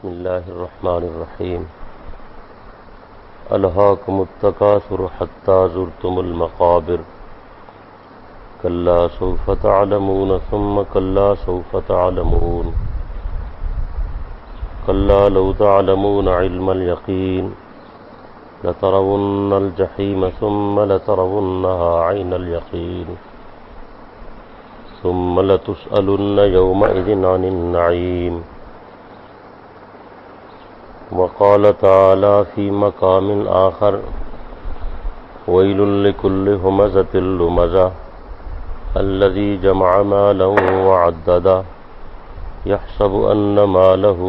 بسم الله الرحمن الرحيم ألهاكم التكاثر حتى زرتم المقابر كلا سوف تعلمون ثم كلا سوف تعلمون كلا لو تعلمون علم اليقين لترون الجحيم ثم لترونها عين اليقين ثم لتسألن يومئذ عن النعيم وقال تعالى في مقام آخر ويل لكل همزة لمزة الذي جمع مالا وعدده يحسب أن ماله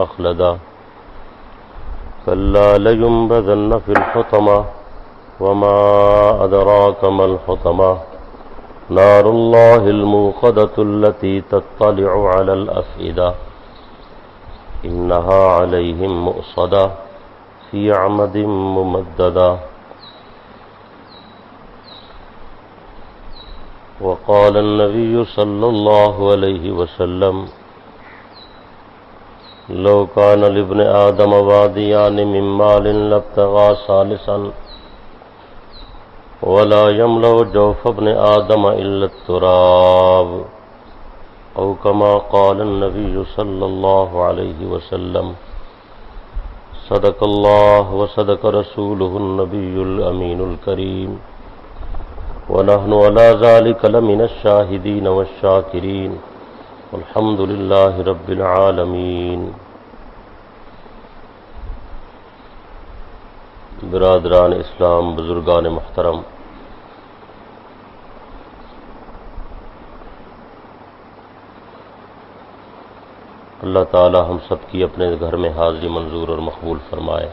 أخلده كلا لينبذن في الحطمة وما أدراك ما الحطمة نار الله الموقدة التي تطلع على الأفئدة إنها عليهم مؤصدة في عمد ممددة وقال النبي صلى الله عليه وسلم لو كان لابن آدم واديان من مال لابتغى ثالثا ولا يملأ جوف ابن آدم إلا التراب أو كما قال النبي صلى الله عليه وسلم صدق الله وصدق رسوله النبي الأمين الكريم ونحن على ذلك لمن الشاهدين والشاكرين والحمد لله رب العالمين. برادران اسلام، بزرگان محترم، اللہ تعالی ہم سب کی اپنے گھر میں حاضری منظور اور مقبول فرمائے.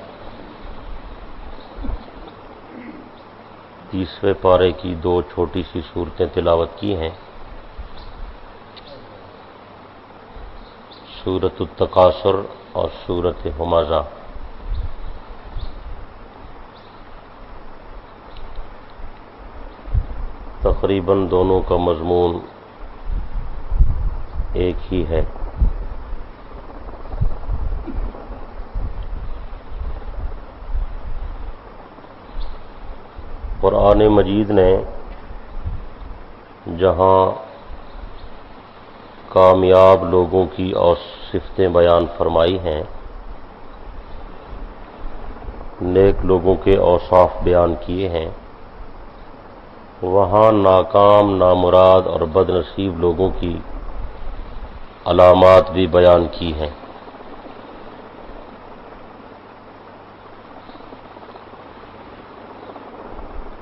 30ویں پارے کی 2 چھوٹی سی صورتیں تلاوت کی ہیں. سورۃ التکاثر اور سورۃ ہمزہ. تقریباً دونوں کا مضمون ایک ہی ہے. قرآن مجید نے جہاں کامیاب لوگوں کی صفتیں بیان فرمائی ہیں، نیک لوگوں کے اوصاف بیان کیے ہیں، وہاں ناکام، نامراد اور بد نصیب لوگوں کی علامات بھی بیان کی ہیں.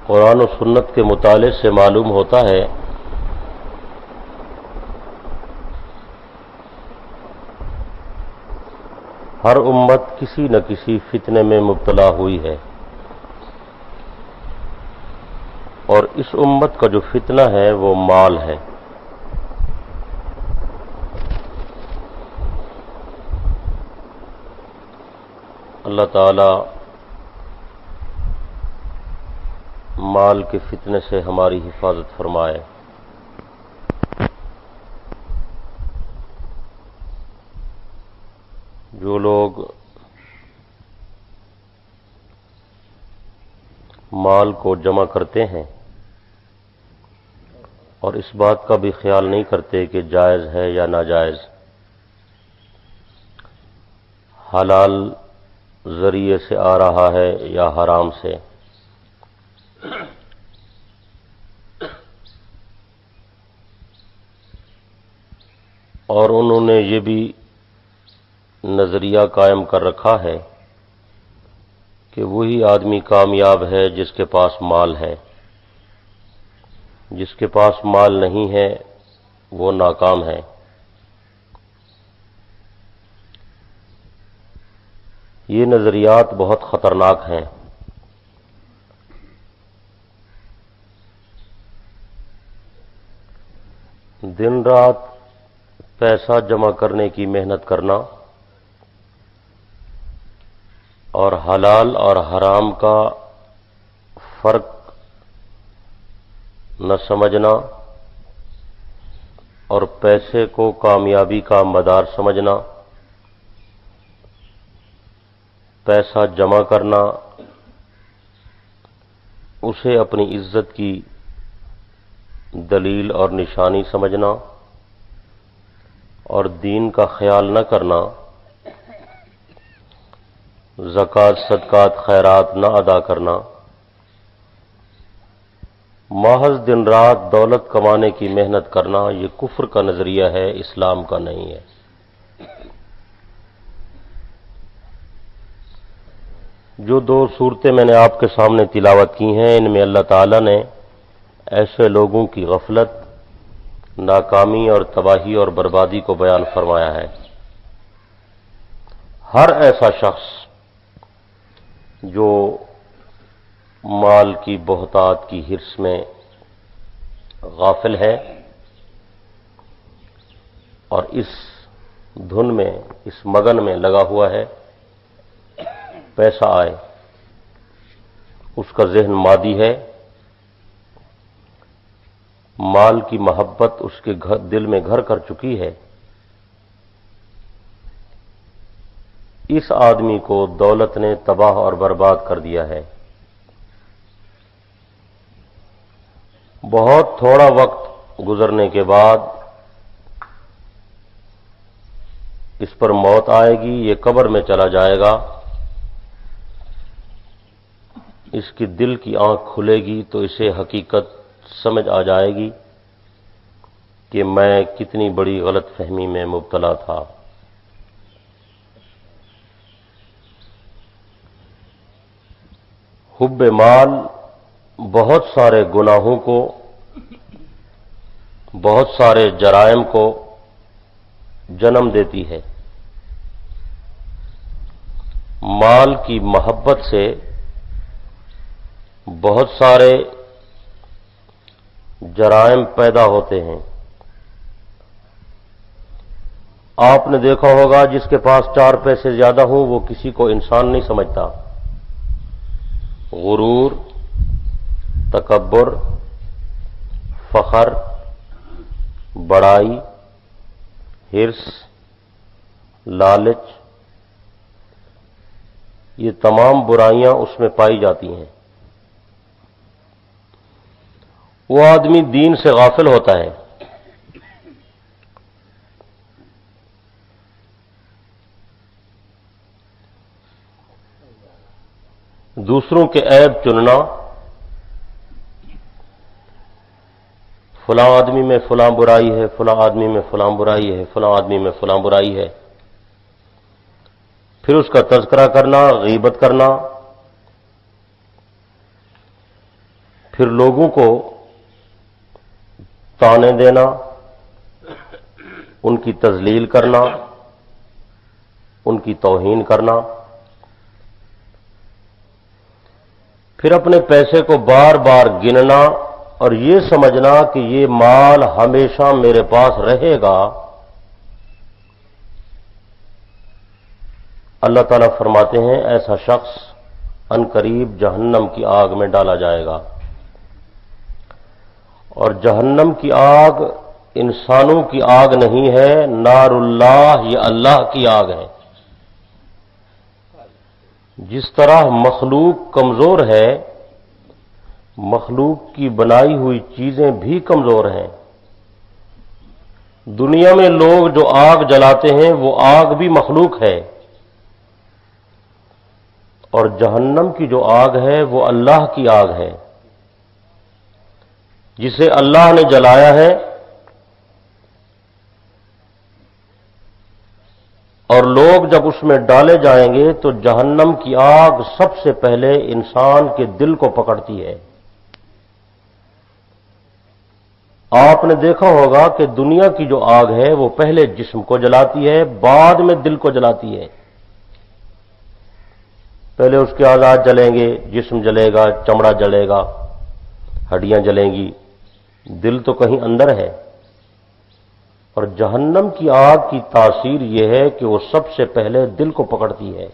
قرآن و سنت کے مطالعے سے معلوم ہوتا ہے ہر امت کسی نہ کسی فتنے میں مبتلا ہوئی ہے، اور اس امت کا جو فتنہ ہے وہ مال ہے. اللہ تعالی مال کے فتنے سے ہماری حفاظت فرمائے. جو لوگ مال کو جمع کرتے ہیں اور اس بات کا بھی خیال نہیں کرتے کہ جائز ہے یا ناجائز، حلال ذریعے سے آ رہا ہے یا حرام سے، اور انہوں نے یہ بھی نظریہ قائم کر رکھا ہے کہ وہی آدمی کامیاب ہے جس کے پاس مال ہے، جس کے پاس مال نہیں ہے وہ ناکام ہے. یہ نظریات بہت خطرناک ہیں. دن رات پیسہ جمع کرنے کی محنت کرنا اور حلال اور حرام کا فرق نہ سمجھنا اور پیسے کو کامیابی کا مدار سمجھنا پیسہ جمع کرنا، اسے اپنی عزت کی دلیل اور نشانی سمجھنا اور دین کا خیال نہ کرنا، زکوٰۃ صدقات خیرات نہ ادا کرنا، محض دن رات دولت کمانے کی محنت کرنا، یہ کفر کا نظریہ ہے، اسلام کا نہیں ہے۔ جو دو صورتیں میں نے آپ کے سامنے تلاوت کی ہیں، ان میں اللہ تعالیٰ نے ایسے لوگوں کی غفلت، ناکامی اور تباہی اور بربادی کو بیان فرمایا ہے۔ ہر ایسا شخص جو مال کی بہتات کی حرص میں غافل ہے اور اس دھن میں، اس مگن میں لگا ہوا ہے، پیسہ آئے، اس کا ذہن مادی ہے، مال کی محبت اس کے دل میں گھر کر چکی ہے، اس آدمی کو دولت نے تباہ اور برباد کر دیا ہے۔ بہت تھوڑا وقت گزرنے کے بعد اس پر موت آئے گی، یہ قبر میں چلا جائے گا، اس کی دل کی آنکھ کھلے گی تو اسے حقیقت سمجھ آ جائے گی کہ میں کتنی بڑی غلط فہمی میں مبتلا تھا۔ حب مال بہت سارے گناہوں کو، بہت سارے جرائم کو جنم دیتی ہے۔ مال کی محبت سے بہت سارے جرائم پیدا ہوتے ہیں۔ آپ نے دیکھا ہوگا جس کے پاس 4 پیسے زیادہ ہوں وہ کسی کو انسان نہیں سمجھتا۔ غرور، تکبر، فخر، بڑائی، حرص، لالچ، یہ تمام برائیاں اس میں پائی جاتی ہیں۔ وہ آدمی دین سے غافل ہوتا ہے۔ دوسروں کے عیب چننا، فلاں آدمی میں فلاں برائی ہے، فلاں آدمی میں فلاں برائی ہے، فلاں آدمی میں فلاں برائی ہے، پھر اس کا تذکرہ کرنا، غیبت کرنا، پھر لوگوں کو تانے دینا، ان کی تذلیل کرنا، ان کی توہین کرنا، پھر اپنے پیسے کو بار بار گننا اور یہ سمجھنا کہ یہ مال ہمیشہ میرے پاس رہے گا۔ اللہ تعالیٰ فرماتے ہیں ایسا شخص عنقریب جہنم کی آگ میں ڈالا جائے گا، اور جہنم کی آگ انسانوں کی آگ نہیں ہے، نار اللہ، یہ اللہ کی آگ ہے۔ جس طرح مخلوق کمزور ہے، مخلوق کی بنائی ہوئی چیزیں بھی کمزور ہیں۔ دنیا میں لوگ جو آگ جلاتے ہیں وہ آگ بھی مخلوق ہے، اور جہنم کی جو آگ ہے وہ اللہ کی آگ ہے، جسے اللہ نے جلایا ہے، اور لوگ جب اس میں ڈالے جائیں گے تو جہنم کی آگ سب سے پہلے انسان کے دل کو پکڑتی ہے۔ آپ نے دیکھا ہوگا کہ دنیا کی جو آگ ہے وہ پہلے جسم کو جلاتی ہے، بعد میں دل کو جلاتی ہے۔ پہلے اس کے اعضاء جلیں گے، جسم جلے گا، چمڑا جلے گا، ہڈیاں جلیں گی، دل تو کہیں اندر ہے۔ اور جہنم کی آگ کی تاثیر یہ ہے کہ وہ سب سے پہلے دل کو پکڑتی ہے،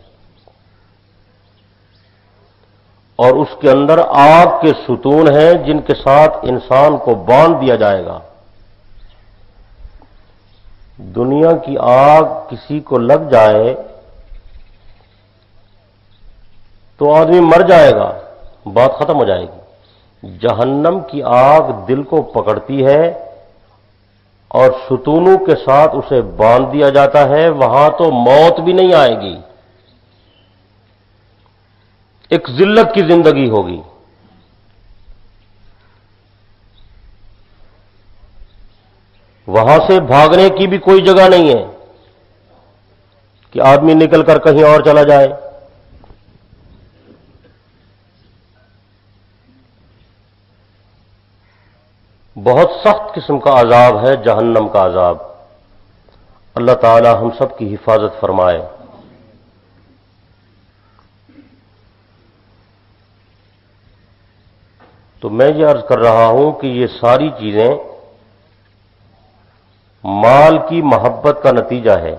اور اس کے اندر آگ کے ستون ہیں جن کے ساتھ انسان کو باندھ دیا جائے گا۔ دنیا کی آگ کسی کو لگ جائے تو آدمی مر جائے گا، بات ختم ہو جائے گی۔ جہنم کی آگ دل کو پکڑتی ہے اور ستونوں کے ساتھ اسے باندھ دیا جاتا ہے، وہاں تو موت بھی نہیں آئے گی، ایک ذلت کی زندگی ہوگی۔ وہاں سے بھاگنے کی بھی کوئی جگہ نہیں ہے کہ آدمی نکل کر کہیں اور چلا جائے۔ بہت سخت قسم کا عذاب ہے جہنم کا عذاب۔ اللہ تعالی ہم سب کی حفاظت فرمائے۔ تو میں یہ عرض کر رہا ہوں کہ یہ ساری چیزیں مال کی محبت کا نتیجہ ہے۔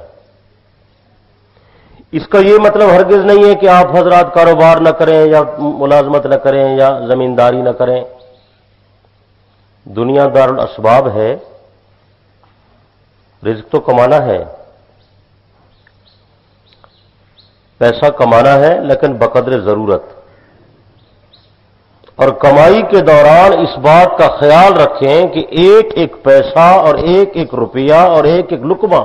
اس کا یہ مطلب ہرگز نہیں ہے کہ آپ حضرات کاروبار نہ کریں یا ملازمت نہ کریں یا زمینداری نہ کریں۔ دنیا دار الاسباب ہے، رزق تو کمانا ہے، پیسہ کمانا ہے لیکن بقدر ضرورت، اور کمائی کے دوران اس بات کا خیال رکھیں کہ ایک ایک پیسہ اور ایک ایک روپیہ اور ایک ایک لقمہ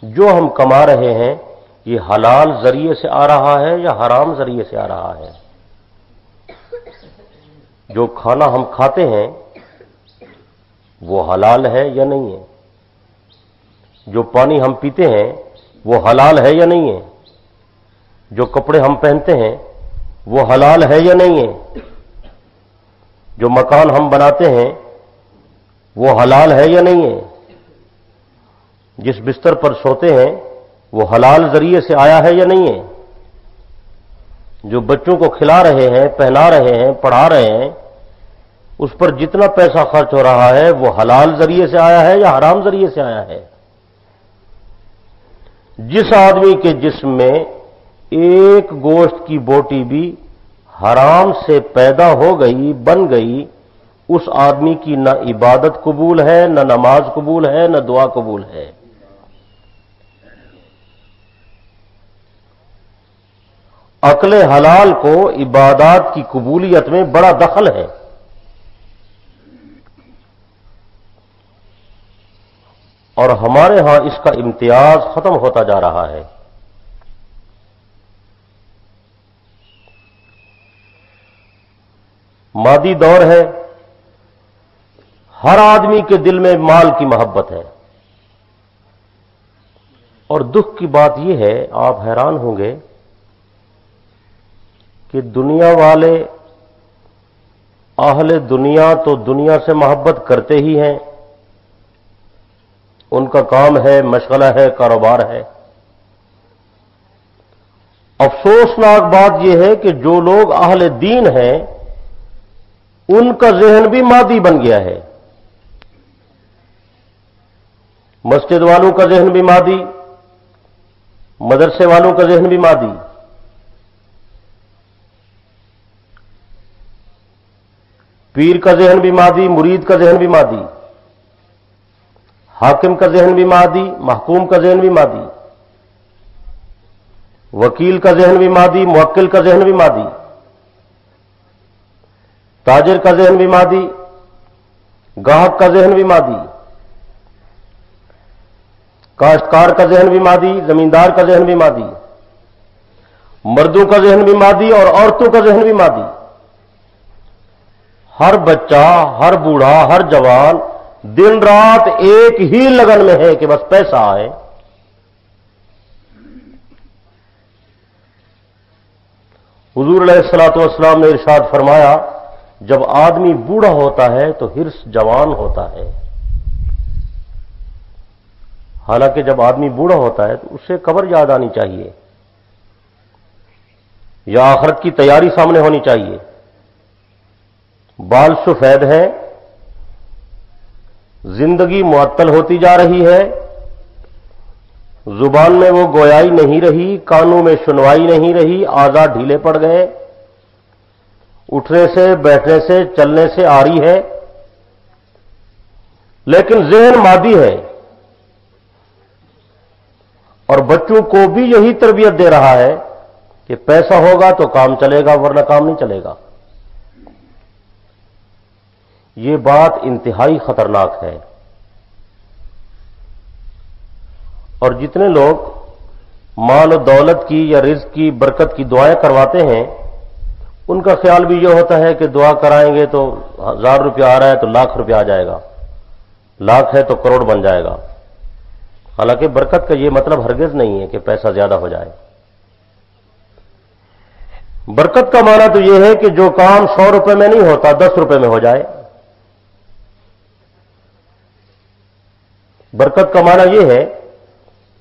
جو ہم کما رہے ہیں یہ حلال ذریعے سے آ رہا ہے یا حرام ذریعے سے آ رہا ہے۔ جو کھانا ہم کھاتے ہیں وہ حلال ہے یا نہیں ہے؟ جو پانی ہم پیتے ہیں وہ حلال ہے یا نہیں ہے؟ جو کپڑے ہم پہنتے ہیں وہ حلال ہے یا نہیں ہے؟ جو مکان ہم بناتے ہیں وہ حلال ہے یا نہیں ہے؟ جس بستر پر سوتے ہیں وہ حلال ذریعے سے آیا ہے یا نہیں ہے؟ جو بچوں کو کھلا رہے ہیں، پہنا رہے ہیں، پڑھا رہے ہیں، اس پر جتنا پیسہ خرچ ہو رہا ہے وہ حلال ذریعے سے آیا ہے یا حرام ذریعے سے آیا ہے؟ جس آدمی کے جسم میں ایک گوشت کی بوٹی بھی حرام سے پیدا ہو گئی، بن گئی، اس آدمی کی نہ عبادت قبول ہے، نہ نماز قبول ہے، نہ دعا قبول ہے۔ عقل حلال کو عبادات کی قبولیت میں بڑا دخل ہے، اور ہمارے ہاں اس کا امتیاز ختم ہوتا جا رہا ہے۔ مادی دور ہے، ہر آدمی کے دل میں مال کی محبت ہے، اور دکھ کی بات یہ ہے، آپ حیران ہوں گے کہ دنیا والے، اہل دنیا تو دنیا سے محبت کرتے ہی ہیں، ان کا کام ہے، مشغلہ ہے، کاروبار ہے۔ افسوسناک بات یہ ہے کہ جو لوگ اہل دین ہیں ان کا ذہن بھی مادی بن گیا ہے۔ مسجد والوں کا ذہن بھی مادی، مدرسے والوں کا ذہن بھی مادی، پیر کا ذہن بھی مادی، مرید کا ذہن بھی مادی، حاکم کا ذہن بھی مادی، محکوم کا ذہن بھی مادی، وکیل کا ذہن بھی مادی، موکل کا ذہن بھی مادی، تاجر کا ذہن بھی مادی، گاہک کا ذہن بھی مادی، کاشتکار کا ذہن بھی مادی، زمیندار کا ذہن بھی مادی، مردوں کا ذہن بھی مادی اور عورتوں کا ذہن بھی مادی۔ ہر بچہ، ہر بوڑھا، ہر جوان دن رات ایک ہی لگن میں ہے کہ بس پیسہ آئے۔ حضور علیہ الصلوۃ والسلام نے ارشاد فرمایا، جب آدمی بوڑھا ہوتا ہے تو حرص جوان ہوتا ہے۔ حالانکہ جب آدمی بوڑھا ہوتا ہے تو اسے قبر یاد آنی چاہیے یا آخرت کی تیاری سامنے ہونی چاہیے۔ بال سفید ہیں، زندگی معطل ہوتی جا رہی ہے، زبان میں وہ گویائی نہیں رہی، کانوں میں سنوائی نہیں رہی، اعضاء ڈھیلے پڑ گئے، اٹھنے سے، بیٹھنے سے، چلنے سے آری ہے، لیکن ذہن مادی ہے، اور بچوں کو بھی یہی تربیت دے رہا ہے کہ پیسہ ہوگا تو کام چلے گا ورنہ کام نہیں چلے گا۔ یہ بات انتہائی خطرناک ہے، اور جتنے لوگ مال و دولت کی یا رزق کی برکت کی دعائیں کرواتے ہیں ان کا خیال بھی یہ ہوتا ہے کہ دعا کرائیں گے تو 1000 روپیہ آ رہا ہے تو لاکھ روپیہ آ جائے گا، لاکھ ہے تو کروڑ بن جائے گا۔ حالانکہ برکت کا یہ مطلب ہرگز نہیں ہے کہ پیسہ زیادہ ہو جائے۔ برکت کا معنی تو یہ ہے کہ جو کام 100 روپے میں نہیں ہوتا 10 روپے میں ہو جائے۔ برکت کا معنی یہ ہے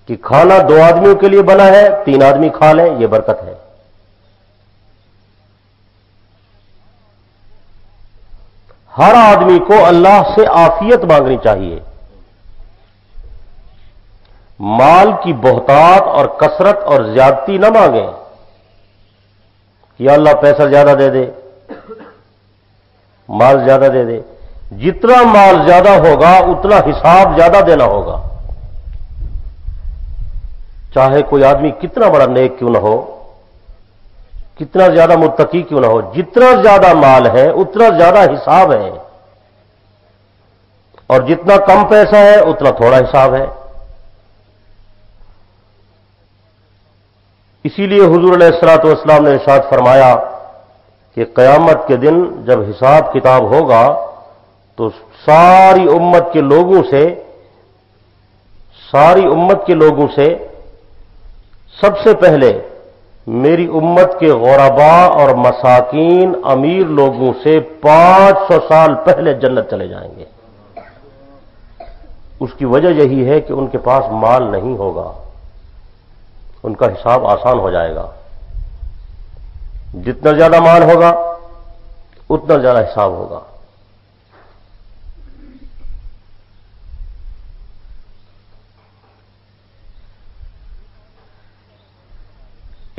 کہ کھانا 2 آدمیوں کے لیے بنا ہے 3 آدمی کھا لیں، یہ برکت ہے۔ ہر آدمی کو اللہ سے عافیت مانگنی چاہیے، مال کی بہتات اور کثرت اور زیادتی نہ مانگیں کہ یا اللہ پیسہ زیادہ دے دے، مال زیادہ دے دے۔ جتنا مال زیادہ ہوگا اتنا حساب زیادہ دینا ہوگا، چاہے کوئی آدمی کتنا بڑا نیک کیوں نہ ہو، کتنا زیادہ متقی کیوں نہ ہو، جتنا زیادہ مال ہے اتنا زیادہ حساب ہے، اور جتنا کم پیسہ ہے اتنا تھوڑا حساب ہے۔ اسی لیے حضور علیہ الصلوۃ والسلام نے ارشاد فرمایا کہ قیامت کے دن جب حساب کتاب ہوگا تو ساری امت کے لوگوں سے سب سے پہلے میری امت کے غرباء اور مساکین امیر لوگوں سے 500 سال پہلے جنت چلے جائیں گے۔ اس کی وجہ یہی ہے کہ ان کے پاس مال نہیں ہوگا، ان کا حساب آسان ہو جائے گا۔ جتنا زیادہ مال ہوگا اتنا زیادہ حساب ہوگا۔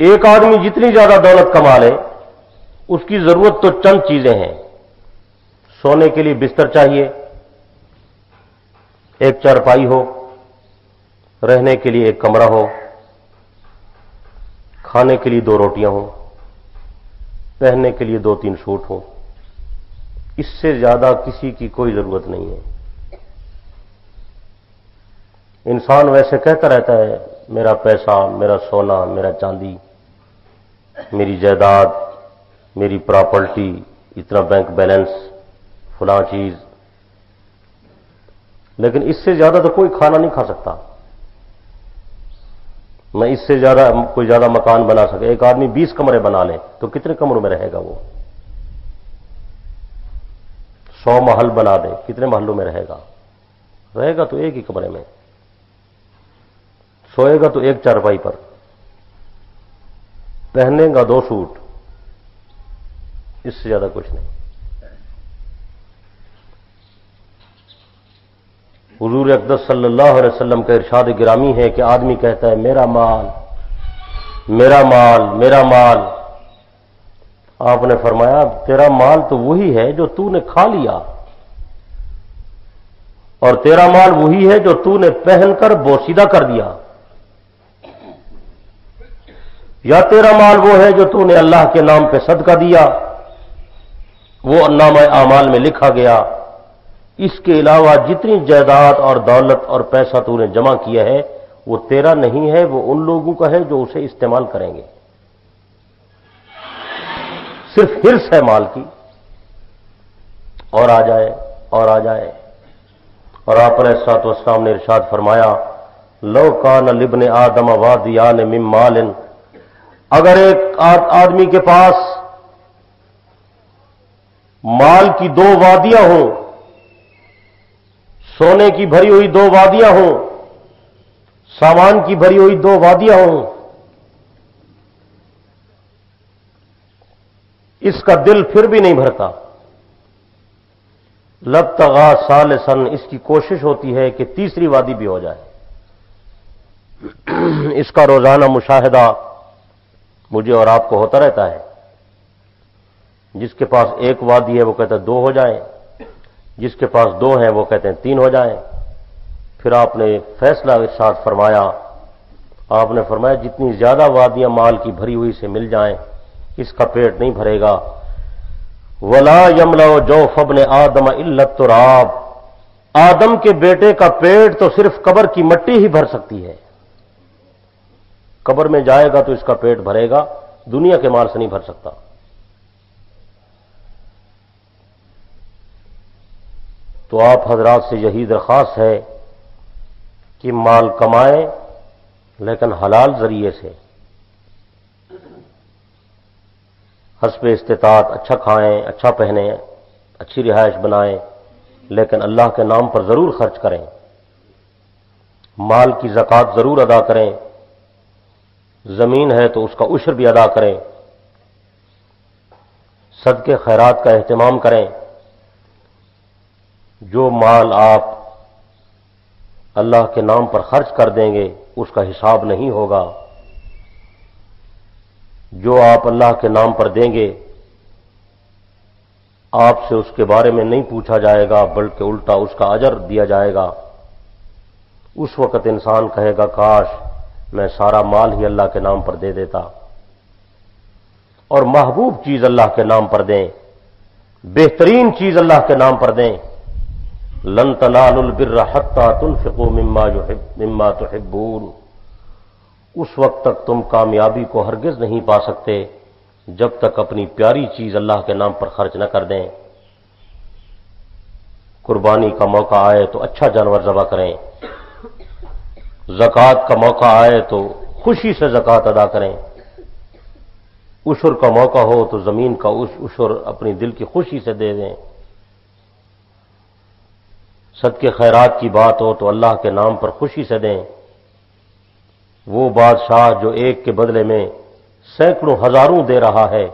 ایک آدمی جتنی زیادہ دولت کما لے اس کی ضرورت تو چند چیزیں ہیں۔ سونے کے لیے بستر چاہیے، ایک چارپائی ہو، رہنے کے لیے ایک کمرہ ہو، کھانے کے لیے 2 روٹیاں ہوں، پہننے کے لیے 2-3 سوٹ ہوں۔ اس سے زیادہ کسی کی کوئی ضرورت نہیں ہے۔ انسان ویسے کہتا رہتا ہے میرا پیسہ، میرا سونا، میرا چاندی، میری جائیداد، میری پراپرٹی، اتنا بینک بیلنس، فلاں چیز، لیکن اس سے زیادہ تو کوئی کھانا نہیں کھا سکتا، نہ اس سے زیادہ کوئی زیادہ مکان بنا سکے۔ ایک آدمی 20 کمرے بنا لے تو کتنے کمروں میں رہے گا وہ؟ 100 محل بنا دے کتنے محلوں میں رہے گا؟ رہے گا تو ایک ہی کمرے میں، سوئے گا تو ایک چارپائی پر، پہنے گا 2 سوٹ، اس سے زیادہ کچھ نہیں۔ حضور اقدس صلی اللہ علیہ وسلم کا ارشاد گرامی ہے کہ آدمی کہتا ہے میرا مال، میرا مال، میرا مال۔ آپ نے فرمایا تیرا مال تو وہی ہے جو تو نے کھا لیا، اور تیرا مال وہی ہے جو تو نے پہن کر بوسیدہ کر دیا، یا تیرا مال وہ ہے جو تو نے اللہ کے نام پہ صدقہ دیا، وہ نامہ اعمال میں لکھا گیا۔ اس کے علاوہ جتنی جائیداد اور دولت اور پیسہ تو نے جمع کیا ہے وہ تیرا نہیں ہے، وہ ان لوگوں کا ہے جو اسے استعمال کریں گے۔ صرف ہرس ہے مال کی، اور آ جائے اور آ جائے۔ اور آپ علیہ الصلوۃ والسلام نے ارشاد فرمایا لو کان لابن آدم وادیان من مال، اگر ایک آدمی کے پاس مال کی 2 وادیاں ہوں، سونے کی بھری ہوئی 2 وادیاں ہوں، سامان کی بھری ہوئی 2 وادیاں ہوں، اس کا دل پھر بھی نہیں بھرتا، لبتغا ثالثاً، اس کی کوشش ہوتی ہے کہ تیسری وادی بھی ہو جائے۔ اس کا روزانہ مشاہدہ مجھے اور آپ کو ہوتا رہتا ہے۔ جس کے پاس 1 وادی ہے وہ کہتا ہے 2 ہو جائیں، جس کے پاس 2 ہیں وہ کہتے ہیں 3 ہو جائیں۔ پھر آپ نے فیصلہ ارشاد فرمایا آپ نے فرمایا جتنی زیادہ وادیاں مال کی بھری ہوئی سے مل جائیں اس کا پیٹ نہیں بھرے گا. ولا یملأ جوف ابن آدم الا التراب، آدم کے بیٹے کا پیٹ تو صرف قبر کی مٹی ہی بھر سکتی ہے. قبر میں جائے گا تو اس کا پیٹ بھرے گا، دنیا کے مال سے نہیں بھر سکتا. تو آپ حضرات سے یہی درخواست ہے کہ مال کمائیں لیکن حلال ذریعے سے، حسب استطاعت اچھا کھائیں، اچھا پہنیں، اچھی رہائش بنائیں، لیکن اللہ کے نام پر ضرور خرچ کریں. مال کی زکوٰۃ ضرور ادا کریں، زمین ہے تو اس کا عشر بھی ادا کریں، صدقے خیرات کا اہتمام کریں. جو مال آپ اللہ کے نام پر خرچ کر دیں گے اس کا حساب نہیں ہوگا. جو آپ اللہ کے نام پر دیں گے آپ سے اس کے بارے میں نہیں پوچھا جائے گا، بلکہ الٹا اس کا اجر دیا جائے گا. اس وقت انسان کہے گا کاش میں سارا مال ہی اللہ کے نام پر دے دیتا. اور محبوب چیز اللہ کے نام پر دیں، بہترین چیز اللہ کے نام پر دیں. لن تنالوا البر حتى تنفقوا مما تحبون، اس وقت تک تم کامیابی کو ہرگز نہیں پا سکتے جب تک اپنی پیاری چیز اللہ کے نام پر خرچ نہ کر دیں. قربانی کا موقع آئے تو اچھا جانور ذبح کریں، زکوٰۃ کا موقع آئے تو خوشی سے زکوٰۃ ادا کریں، عشر کا موقع ہو تو زمین کا عشر اپنی دل کی خوشی سے دے دیں. صدقے خیرات کی بات ہو تو اللہ کے نام پر خوشی سے دیں. وہ بادشاہ جو ایک کے بدلے میں سینکڑوں ہزاروں دے رہا ہے،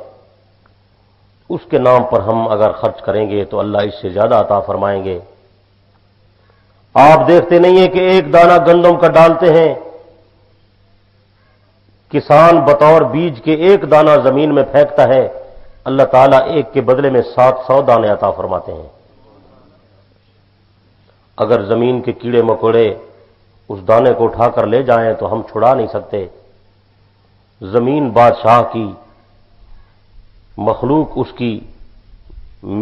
اس کے نام پر ہم اگر خرچ کریں گے تو اللہ اس سے زیادہ عطا فرمائیں گے. آپ دیکھتے نہیں ہیں کہ ایک دانہ گندم کا ڈالتے ہیں، کسان بطور بیج کے ایک دانہ زمین میں پھینکتا ہے، اللہ تعالیٰ ایک کے بدلے میں 700 دانے عطا فرماتے ہیں. اگر زمین کے کیڑے مکوڑے اس دانے کو اٹھا کر لے جائیں تو ہم چھڑا نہیں سکتے. زمین بادشاہ کی، مخلوق اس کی،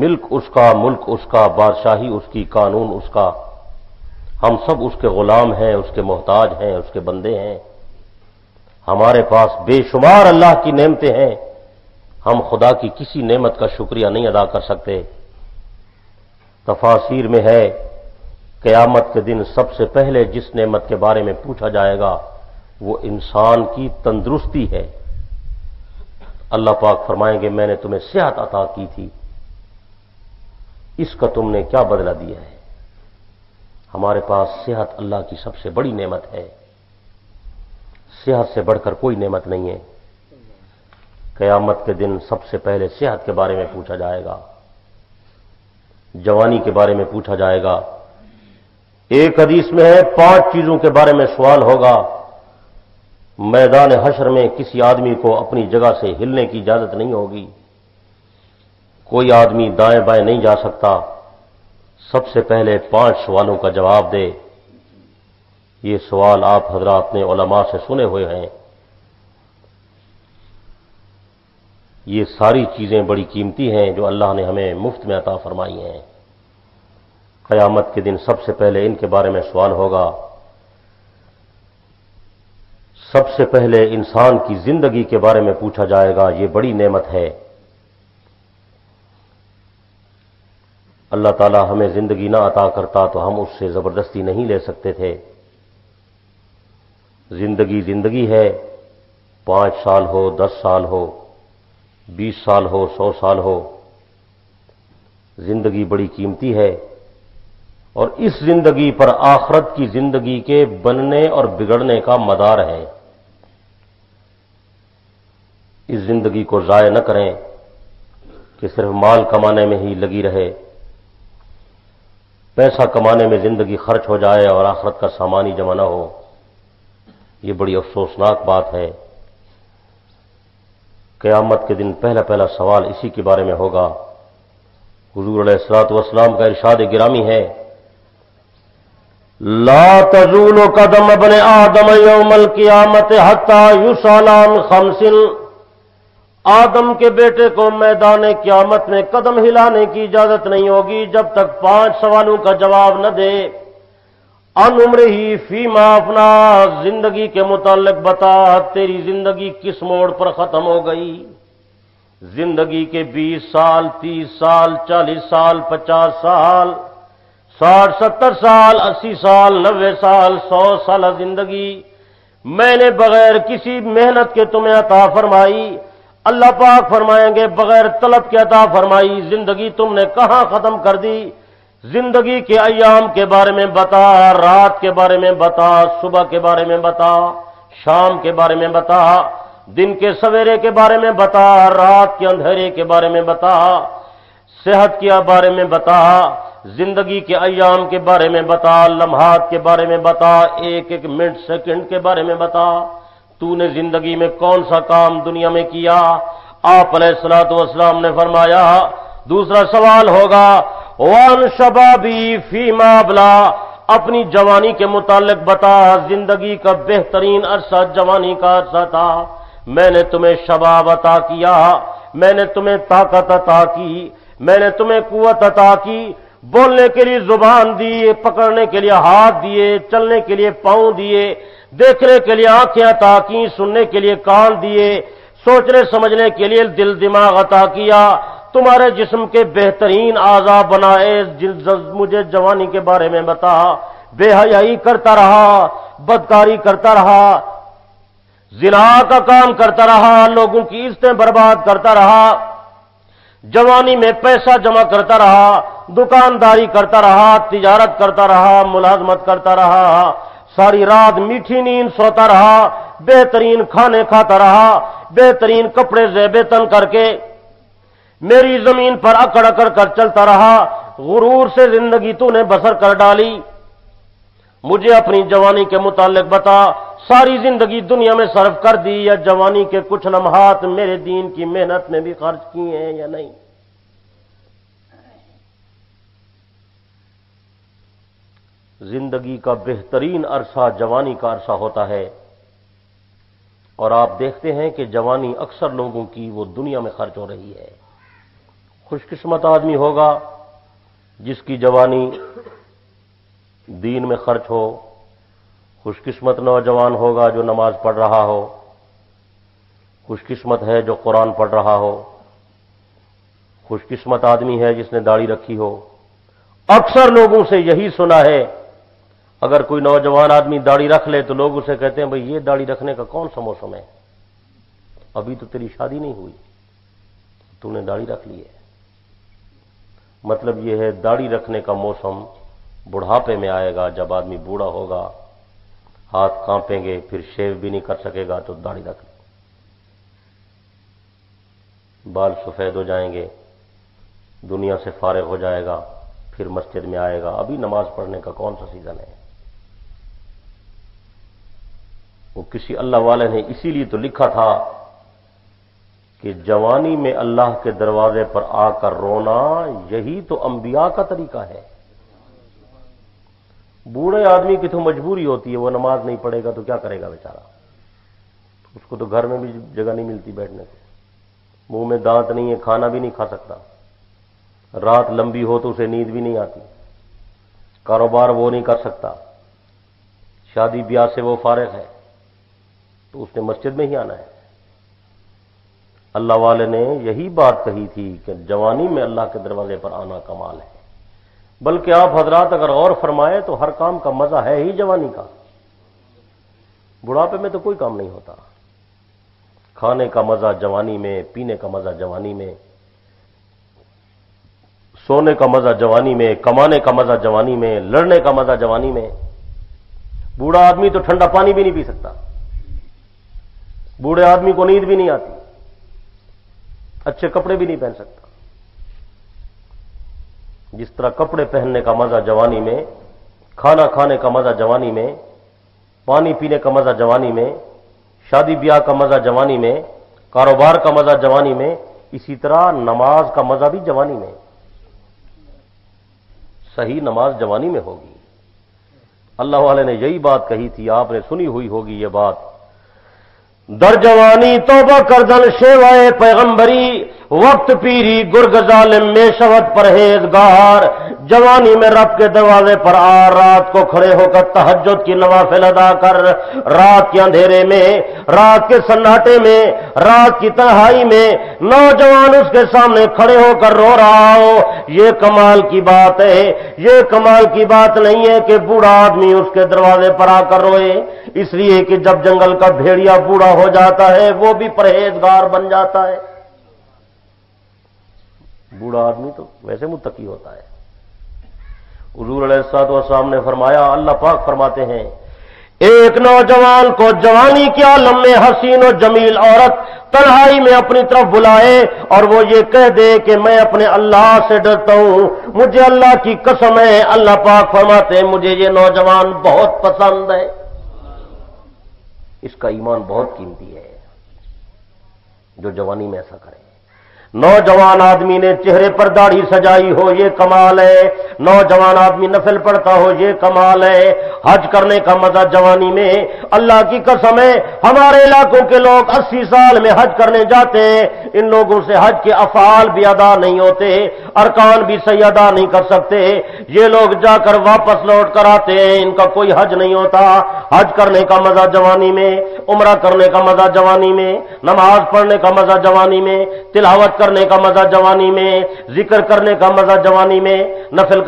ملک اس کا، ملک اس کا، بادشاہی اس کی، قانون اس کا. ہم سب اس کے غلام ہیں، اس کے محتاج ہیں، اس کے بندے ہیں. ہمارے پاس بے شمار اللہ کی نعمتیں ہیں، ہم خدا کی کسی نعمت کا شکریہ نہیں ادا کر سکتے. تفاسیر میں ہے قیامت کے دن سب سے پہلے جس نعمت کے بارے میں پوچھا جائے گا وہ انسان کی تندرستی ہے. اللہ پاک فرمائیں گے میں نے تمہیں صحت عطا کی تھی، اس کا تم نے کیا بدلہ دیا ہے؟ ہمارے پاس صحت اللہ کی سب سے بڑی نعمت ہے، صحت سے بڑھ کر کوئی نعمت نہیں ہے. قیامت کے دن سب سے پہلے صحت کے بارے میں پوچھا جائے گا، جوانی کے بارے میں پوچھا جائے گا. ایک حدیث میں ہے 5 چیزوں کے بارے میں سوال ہوگا. میدان حشر میں کسی آدمی کو اپنی جگہ سے ہلنے کی اجازت نہیں ہوگی، کوئی آدمی دائیں بائیں نہیں جا سکتا. سب سے پہلے 5 سوالوں کا جواب دے. یہ سوال آپ حضرات نے علماء سے سنے ہوئے ہیں. یہ ساری چیزیں بڑی قیمتی ہیں جو اللہ نے ہمیں مفت میں عطا فرمائی ہیں. قیامت کے دن سب سے پہلے ان کے بارے میں سوال ہوگا. سب سے پہلے انسان کی زندگی کے بارے میں پوچھا جائے گا، یہ بڑی نعمت ہے. اللہ تعالیٰ ہمیں زندگی نہ عطا کرتا تو ہم اس سے زبردستی نہیں لے سکتے تھے. زندگی زندگی ہے، 5 سال ہو، 10 سال ہو، 20 سال ہو، 100 سال ہو، زندگی بڑی قیمتی ہے. اور اس زندگی پر آخرت کی زندگی کے بننے اور بگڑنے کا مدار ہے. اس زندگی کو ضائع نہ کریں کہ صرف مال کمانے میں ہی لگی رہے، پیسہ کمانے میں زندگی خرچ ہو جائے اور آخرت کا سامان ہی جمع نہ ہو. یہ بڑی افسوسناک بات ہے. قیامت کے دن پہلا سوال اسی کے بارے میں ہوگا. حضور علیہ الصلوۃ والسلام کا ارشاد گرامی ہے لا تزول قدم ابن آدم یوم القیامت حتی یسأل عن خمس، آدم کے بیٹے کو میدان قیامت میں قدم ہلانے کی اجازت نہیں ہوگی جب تک 5 سوالوں کا جواب نہ دے۔ ان عمرہ فیما افنا، زندگی کے متعلق بتا تیری زندگی کس موڑ پر ختم ہو گئی۔ زندگی کے 20 سال، 30 سال، 40 سال، 50 سال، 60 70 سال، 80 سال، 90 سال، 100 سالہ زندگی میں نے بغیر کسی محنت کے تمہیں عطا فرمائی۔ اللہ پاک فرمائیں گے بغیر طلب کے عطا فرمائی زندگی تم نے کہاں ختم کر دی؟ زندگی کے ایام کے بارے میں بتا، رات کے بارے میں بتا، صبح کے بارے میں بتا، شام کے بارے میں بتا، دن کے سویرے کے بارے میں بتا، رات کے اندھیرے کے بارے میں بتا، صحت کے بارے میں بتا، زندگی کے ایام کے بارے میں بتا، لمحات کے بارے میں بتا، ایک ایک منٹ سیکنڈ کے بارے میں بتا، تو نے زندگی میں کون سا کام دنیا میں کیا؟ آپ علیہ الصلوۃ والسلام نے فرمایا دوسرا سوال ہوگا وان شبابی فیما ابلا، اپنی جوانی کے متعلق بتا، زندگی کا بہترین عرصہ جوانی کا عرصہ تھا، میں نے تمہیں شباب عطا کیا، میں نے تمہیں طاقت عطا کی، میں نے تمہیں قوت عطا کی، بولنے کے لیے زبان دی، پکڑنے کے لیے ہاتھ دیے، چلنے کے لیے پاؤں دیے، دیکھنے کے لیے آنکھیں عطا کی، سننے کے لیے کان دیے، سوچنے سمجھنے کے لیے دل دماغ عطا کیا، تمہارے جسم کے بہترین اعضاء بنائے، مجھے جوانی کے بارے میں بتا، بے حیائی کرتا رہا، بدکاری کرتا رہا، زنا کا کام کرتا رہا، لوگوں کی عزتیں برباد کرتا رہا، جوانی میں پیسہ جمع کرتا رہا، دکانداری کرتا رہا، تجارت کرتا رہا، ملازمت کرتا رہا، ساری رات میٹھی نیند سوتا رہا، بہترین کھانے کھاتا رہا، بہترین کپڑے زیب تن کر کے میری زمین پر اکڑ اکڑ کر چلتا رہا، غرور سے زندگی تو نے بسر کر ڈالی۔ مجھے اپنی جوانی کے متعلق بتا، ساری زندگی دنیا میں صرف کر دی یا جوانی کے کچھ لمحات میرے دین کی محنت میں بھی خرچ کیے ہیں یا نہیں؟ زندگی کا بہترین عرصہ جوانی کا عرصہ ہوتا ہے، اور آپ دیکھتے ہیں کہ جوانی اکثر لوگوں کی وہ دنیا میں خرچ ہو رہی ہے۔ خوش قسمت آدمی ہوگا جس کی جوانی دین میں خرچ ہو، خوش قسمت نوجوان ہوگا جو نماز پڑھ رہا ہو، خوش قسمت ہے جو قرآن پڑھ رہا ہو، خوش قسمت آدمی ہے جس نے داڑھی رکھی ہو۔ اکثر لوگوں سے یہی سنا ہے، اگر کوئی نوجوان آدمی داڑھی رکھ لے تو لوگ اسے کہتے ہیں بھئی یہ داڑھی رکھنے کا کون سا موسم ہے؟ ابھی تو تیری شادی نہیں ہوئی، تو نے داڑھی رکھ لی ہے۔ مطلب یہ ہے داڑھی رکھنے کا موسم بڑھاپے میں آئے گا، جب آدمی بوڑھا ہوگا، ہاتھ کانپیں گے، پھر شیو بھی نہیں کر سکے گا تو داڑھی رکھ لے، بال سفید ہو جائیں گے، دنیا سے فارغ ہو جائے گا، پھر مسجد میں آئے گا۔ ابھی نماز پڑھنے کا کون سا سیزن ہے؟ وہ کسی اللہ والے نے اسی لیے تو لکھا تھا کہ جوانی میں اللہ کے دروازے پر آ کر رونا یہی تو انبیاء کا طریقہ ہے۔ بوڑھے آدمی کی تو مجبوری ہوتی ہے، وہ نماز نہیں پڑھے گا تو کیا کرے گا بیچارہ؟ اس کو تو گھر میں بھی جگہ نہیں ملتی بیٹھنے کو، منہ میں دانت نہیں ہے، کھانا بھی نہیں کھا سکتا، رات لمبی ہو تو اسے نیند بھی نہیں آتی، کاروبار وہ نہیں کر سکتا، شادی بیاہ سے وہ فارغ ہے، تو اس نے مسجد میں ہی آنا ہے۔ اللہ والے نے یہی بات کہی تھی کہ جوانی میں اللہ کے دروازے پر آنا کمال ہے۔ بلکہ آپ حضرات اگر غور فرمائے تو ہر کام کا مزہ ہے ہی جوانی کا، بڑھاپے میں تو کوئی کام نہیں ہوتا۔ کھانے کا مزہ جوانی میں، پینے کا مزہ جوانی میں، سونے کا مزہ جوانی میں، کمانے کا مزہ جوانی میں، لڑنے کا مزہ جوانی میں۔ بوڑھا آدمی تو ٹھنڈا پانی بھی نہیں پی سکتا، بوڑھے آدمی کو نیند بھی نہیں آتی، اچھے کپڑے بھی نہیں پہن سکتا۔ جس طرح کپڑے پہننے کا مزہ جوانی میں، کھانا کھانے کا مزہ جوانی میں، پانی پینے کا مزہ جوانی میں، شادی بیاہ کا مزہ جوانی میں، کاروبار کا مزہ جوانی میں، اسی طرح نماز کا مزہ بھی جوانی میں۔ صحیح نماز جوانی میں ہوگی، اللہ والے نے یہی بات کہی تھی، آپ نے سنی ہوئی ہوگی یہ بات، در جوانی توبہ کردن شیوائے پیغمبری، وقت پیری گرگ ظالم میں شود پرہیزگار، جوانی میں رب کے دروازے پر آ، رات کو کھڑے ہو کر تہجد کی نوافل ادا کر، رات کے اندھیرے میں، رات کے سناٹے میں، رات کی تنہائی میں نوجوان اس کے سامنے کھڑے ہو کر رو رہا ہو، یہ کمال کی بات ہے، یہ کمال کی بات نہیں ہے کہ بوڑھا آدمی اس کے دروازے پر آ کر روئے، اس لیے کہ جب جنگل کا بھیڑیا بوڑھا ہو جاتا ہے وہ بھی پرہیزگار بن جاتا ہے، بوڑھا آدمی تو ویسے متقی ہوتا ہے۔ حضور علیہ الصلوۃ والسلام نے فرمایا، اللہ پاک فرماتے ہیں، ایک نوجوان کو جوانی کے عالم میں حسین و جمیل عورت تنہائی میں اپنی طرف بلائے اور وہ یہ کہہ دے کہ میں اپنے اللہ سے ڈرتا ہوں، مجھے اللہ کی قسم ہے، اللہ پاک فرماتے ہیں مجھے یہ نوجوان بہت پسند ہے، اس کا ایمان بہت قیمتی ہے جو جوانی میں ایسا کرے۔ نوجوان آدمی نے چہرے پر داڑھی سجائی ہو، یہ کمال ہے، نوجوان آدمی نفل پڑھتا ہو، یہ کمال ہے، حج کرنے کا مزہ جوانی میں، اللہ کی قسم ہے ہمارے علاقوں کے لوگ 80 سال میں حج کرنے جاتے ہیں، ان لوگوں سے حج کے افعال بھی ادا نہیں ہوتے، ارکان بھی صحیح ادا نہیں کر سکتے، یہ لوگ جا کر واپس لوٹ کر آتے ہیں، ان کا کوئی حج نہیں ہوتا۔ حج کرنے کا مزہ جوانی میں، عمرہ کرنے کا مزہ جوانی میں، نماز پڑھنے کا مزہ جوانی میں، تلاوت کرنے کا مزہ جوانی میں، ذکر کرنے کا مزہ جوانی میں، نفل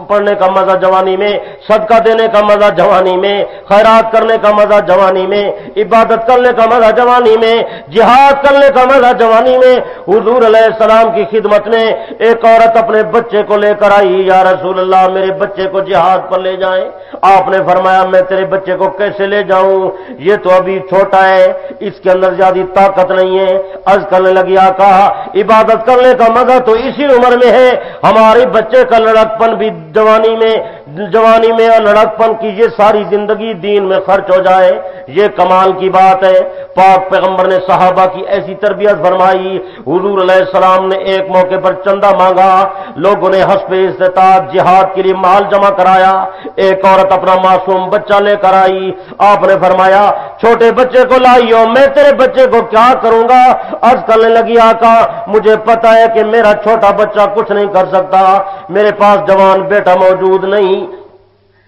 پڑھنے کا مزہ جوانی میں، صدقہ دینے کا مزہ جوانی میں، خیرات کرنے کا مزہ جوانی میں، عبادت کرنے کا مزہ جوانی میں، جہاد کرنے کا مزہ جوانی میں۔ حضور علیہ السلام کی خدمت میں ایک عورت اپنے بچے کو لے کر آئی، یا رسول اللہ میرے بچے کو جہاد پر لے جائیں۔ آپ نے فرمایا میں تیرے بچے کو کیسے لے جاؤں، یہ تو ابھی چھوٹا ہے، اس کے اندر زیادہ طاقت نہیں ہے۔ عرض کرنے لگی آقا عبادت کرنے کا مزہ تو اسی عمر میں ہے، ہمارے بچے کا لڑکپن بھی جوانی میں اور لڑکپن کی یہ ساری زندگی دین میں خرچ ہو جائے، یہ کمال کی بات ہے۔ پاک پیغمبر نے صحابہ کی ایسی تربیت فرمائی، حضور علیہ السلام نے ایک موقع پر چندہ مانگا، لوگوں نے حسب استطاعت جہاد کے لیے مال جمع کرایا، ایک عورت اپنا معصوم بچہ لے کر آئی، آپ نے فرمایا چھوٹے بچے کو لائیو، میں تیرے بچے کو کیا کروں گا؟ عرض کرنے لگی آقا مجھے پتا ہے کہ میرا چھوٹا بچہ کچھ نہیں کر سکتا، میرے پاس جوان بیٹا موجود نہیں،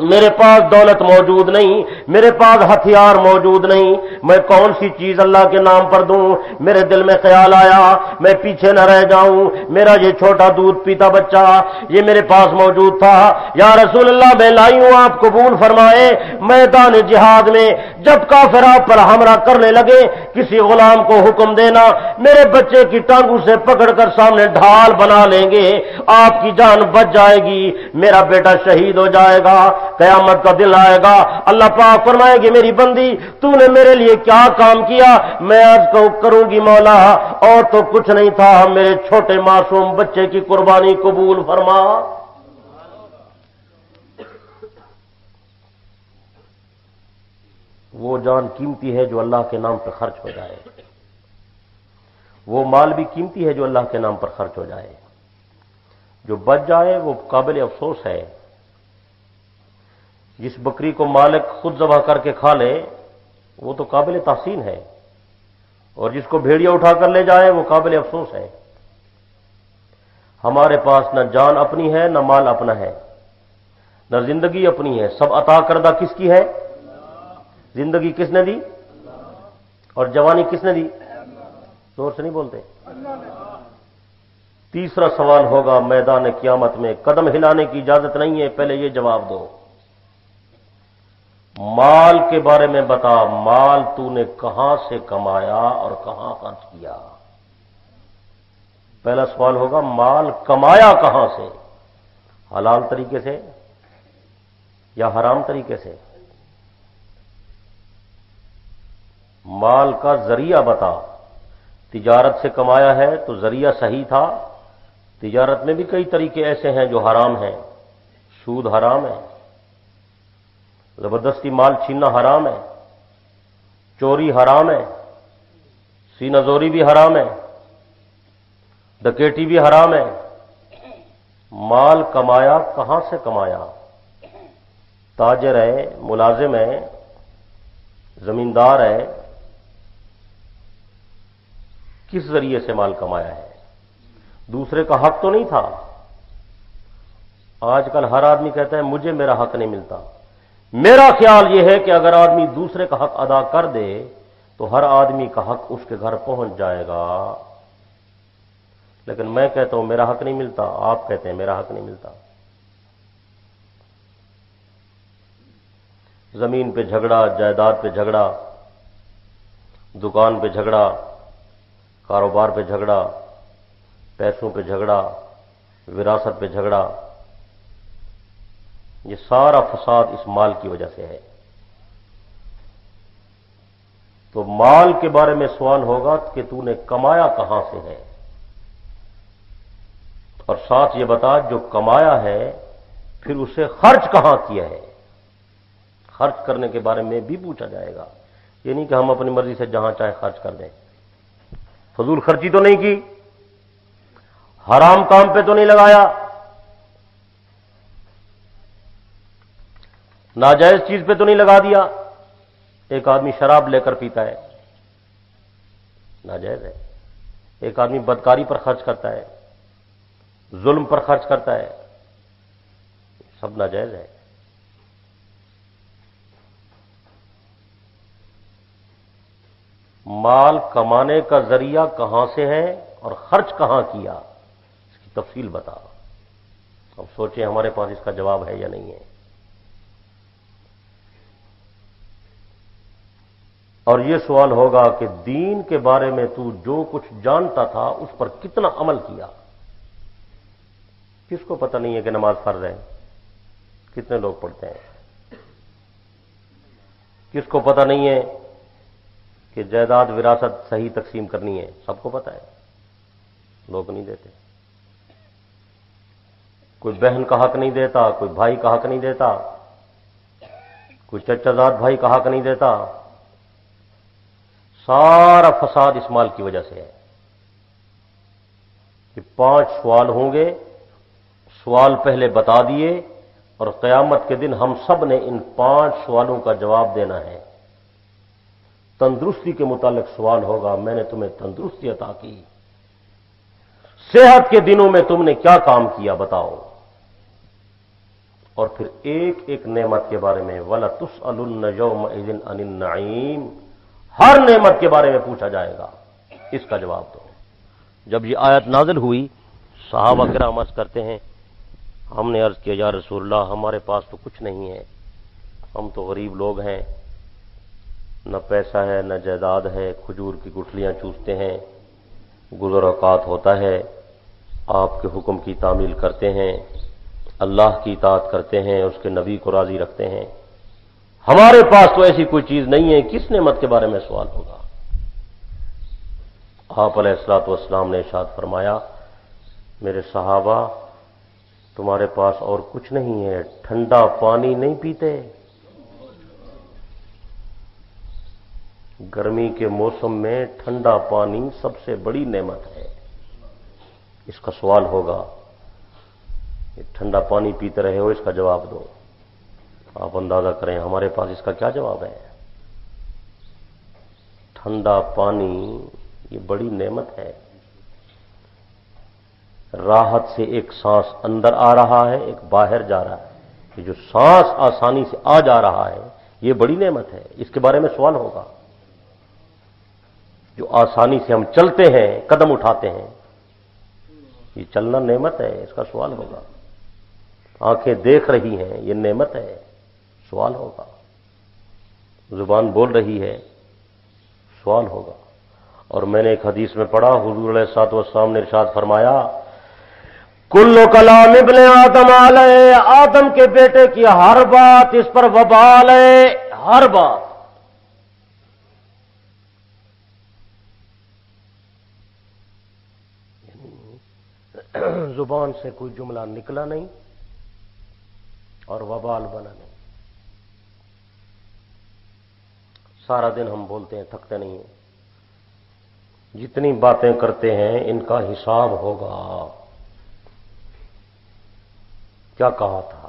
میرے پاس دولت موجود نہیں، میرے پاس ہتھیار موجود نہیں، میں کون سی چیز اللہ کے نام پر دوں؟ میرے دل میں خیال آیا میں پیچھے نہ رہ جاؤں، میرا یہ چھوٹا دودھ پیتا بچہ یہ میرے پاس موجود تھا، یا رسول اللہ میں لائی ہوں، آپ قبول فرمائے۔ میدان جہاد میں جب کافر آپ پر حملہ کرنے لگے، کسی غلام کو حکم دینا میرے بچے کی ٹانگوں سے پکڑ کر سامنے ڈھال بنا لیں گے، آپ کی جان بچ جائے گی، میرا بیٹا شہید ہو جائے گا، قیامت کا دن آئے گا، اللہ پاک فرمائے گی میری بندی تو نے میرے لیے کیا کام کیا؟ میں عرض کروں گی مولا اور تو کچھ نہیں تھا، میرے چھوٹے معصوم بچے کی قربانی قبول فرما۔ وہ جان قیمتی ہے جو اللہ کے نام پر خرچ ہو جائے، وہ مال بھی قیمتی ہے جو اللہ کے نام پر خرچ ہو جائے، جو بچ جائے وہ قابل افسوس ہے۔ جس بکری کو مالک خود ذبح کر کے کھا لے وہ تو قابل تحسین ہے، اور جس کو بھیڑیا اٹھا کر لے جائے وہ قابل افسوس ہے۔ ہمارے پاس نہ جان اپنی ہے نہ مال اپنا ہے، نہ زندگی اپنی ہے، سب عطا کردہ کس کی ہے؟ زندگی کس نے دی اور جوانی کس نے دی؟ زور سے نہیں بولتے۔ تیسرا سوال ہوگا میدان قیامت میں، قدم ہلانے کی اجازت نہیں ہے، پہلے یہ جواب دو، مال کے بارے میں بتا، مال تو نے کہاں سے کمایا اور کہاں خرچ کیا؟ پہلا سوال ہوگا مال کمایا کہاں سے، حلال طریقے سے یا حرام طریقے سے؟ مال کا ذریعہ بتا، تجارت سے کمایا ہے تو ذریعہ صحیح تھا، تجارت میں بھی کئی طریقے ایسے ہیں جو حرام ہیں، سود حرام ہے، زبردستی مال چھیننا حرام ہے، چوری حرام ہے، سینہ زوری بھی حرام ہے، ڈکیٹی بھی حرام ہے۔ مال کمایا کہاں سے کمایا؟ تاجر ہے، ملازم ہے، زمیندار ہے، کس ذریعے سے مال کمایا ہے؟ دوسرے کا حق تو نہیں تھا۔ آج کل ہر آدمی کہتا ہے مجھے میرا حق نہیں ملتا۔ میرا خیال یہ ہے کہ اگر آدمی دوسرے کا حق ادا کر دے تو ہر آدمی کا حق اس کے گھر پہنچ جائے گا۔ لیکن میں کہتا ہوں میرا حق نہیں ملتا، آپ کہتے ہیں میرا حق نہیں ملتا۔ زمین پہ جھگڑا، جائیداد پہ جھگڑا، دکان پہ جھگڑا، کاروبار پہ جھگڑا، پیسوں پہ جھگڑا، وراثت پہ جھگڑا، یہ سارا فساد اس مال کی وجہ سے ہے۔ تو مال کے بارے میں سوال ہوگا کہ تو نے کمایا کہاں سے ہے، اور ساتھ یہ بتا جو کمایا ہے پھر اسے خرچ کہاں کیا ہے۔ خرچ کرنے کے بارے میں بھی پوچھا جائے گا، یہ نہیں کہ ہم اپنی مرضی سے جہاں چاہے خرچ کر دیں۔ فضول خرچی تو نہیں کی، حرام کام پہ تو نہیں لگایا، ناجائز چیز پہ تو نہیں لگا دیا۔ ایک آدمی شراب لے کر پیتا ہے، ناجائز ہے۔ ایک آدمی بدکاری پر خرچ کرتا ہے، ظلم پر خرچ کرتا ہے، سب ناجائز ہے۔ مال کمانے کا ذریعہ کہاں سے ہے اور خرچ کہاں کیا، اس کی تفصیل بتا۔ اب سوچیں ہمارے پاس اس کا جواب ہے یا نہیں ہے۔ اور یہ سوال ہوگا کہ دین کے بارے میں تو جو کچھ جانتا تھا اس پر کتنا عمل کیا۔ کس کو پتہ نہیں ہے کہ نماز فرض ہے؟ کتنے لوگ پڑھتے ہیں؟ کس کو پتہ نہیں ہے کہ جائیداد وراثت صحیح تقسیم کرنی ہے؟ سب کو پتہ ہے، لوگ نہیں دیتے۔ کوئی بہن کا حق نہیں دیتا، کوئی بھائی کا حق نہیں دیتا، کوئی چچا زاد بھائی کا حق نہیں دیتا۔ سارا فساد اس مال کی وجہ سے ہے۔ کہ 5 سوال ہوں گے، سوال پہلے بتا دیے، اور قیامت کے دن ہم سب نے ان 5 سوالوں کا جواب دینا ہے۔ تندرستی کے متعلق سوال ہوگا، میں نے تمہیں تندرستی عطا کی، صحت کے دنوں میں تم نے کیا کام کیا بتاؤ، اور پھر ایک ایک نعمت کے بارے میں وَلَتُسْأَلُنَّ يَوْمَئِذٍ عَنِ النَّعِيمِ، ہر نعمت کے بارے میں پوچھا جائے گا، اس کا جواب دو۔ جب یہ آیت نازل ہوئی، صحابہ کرام عرض کرتے ہیں، ہم نے عرض کیا یا رسول اللہ ہمارے پاس تو کچھ نہیں ہے، ہم تو غریب لوگ ہیں، نہ پیسہ ہے نہ جائیداد ہے، کھجور کی گٹھلیاں چوستے ہیں، گزر اوقات ہوتا ہے، آپ کے حکم کی تعمیل کرتے ہیں، اللہ کی اطاعت کرتے ہیں، اس کے نبی کو راضی رکھتے ہیں، ہمارے پاس تو ایسی کوئی چیز نہیں ہے، کس نعمت کے بارے میں سوال ہوگا؟ آپ علیہ الصلوۃ والسلام نے ارشاد فرمایا، میرے صحابہ تمہارے پاس اور کچھ نہیں ہے، ٹھنڈا پانی نہیں پیتے؟ گرمی کے موسم میں ٹھنڈا پانی سب سے بڑی نعمت ہے، اس کا سوال ہوگا۔ ٹھنڈا پانی پیتے رہے ہو، اس کا جواب دو۔ آپ اندازہ کریں ہمارے پاس اس کا کیا جواب ہے۔ ٹھنڈا پانی یہ بڑی نعمت ہے، راحت سے ایک سانس اندر آ رہا ہے، ایک باہر جا رہا ہے، یہ جو سانس آسانی سے آ جا رہا ہے یہ بڑی نعمت ہے، اس کے بارے میں سوال ہوگا۔ جو آسانی سے ہم چلتے ہیں، قدم اٹھاتے ہیں، یہ چلنا نعمت ہے، اس کا سوال ہوگا۔ آنکھیں دیکھ رہی ہیں، یہ نعمت ہے، سوال ہوگا۔ زبان بول رہی ہے، سوال ہوگا۔ اور میں نے ایک حدیث میں پڑھا، حضور علیہ الصلوۃ والسلام نے ارشاد فرمایا، کل کلام ابن آدم علیہ، آدم کے بیٹے کی ہر بات اس پر وبال ہے، ہر بات۔ زبان سے کوئی جملہ نکلا نہیں اور وبال بنا نہیں۔ سارا دن ہم بولتے ہیں، تھکتے نہیں ہیں، جتنی باتیں کرتے ہیں ان کا حساب ہوگا۔ کیا کہا تھا؟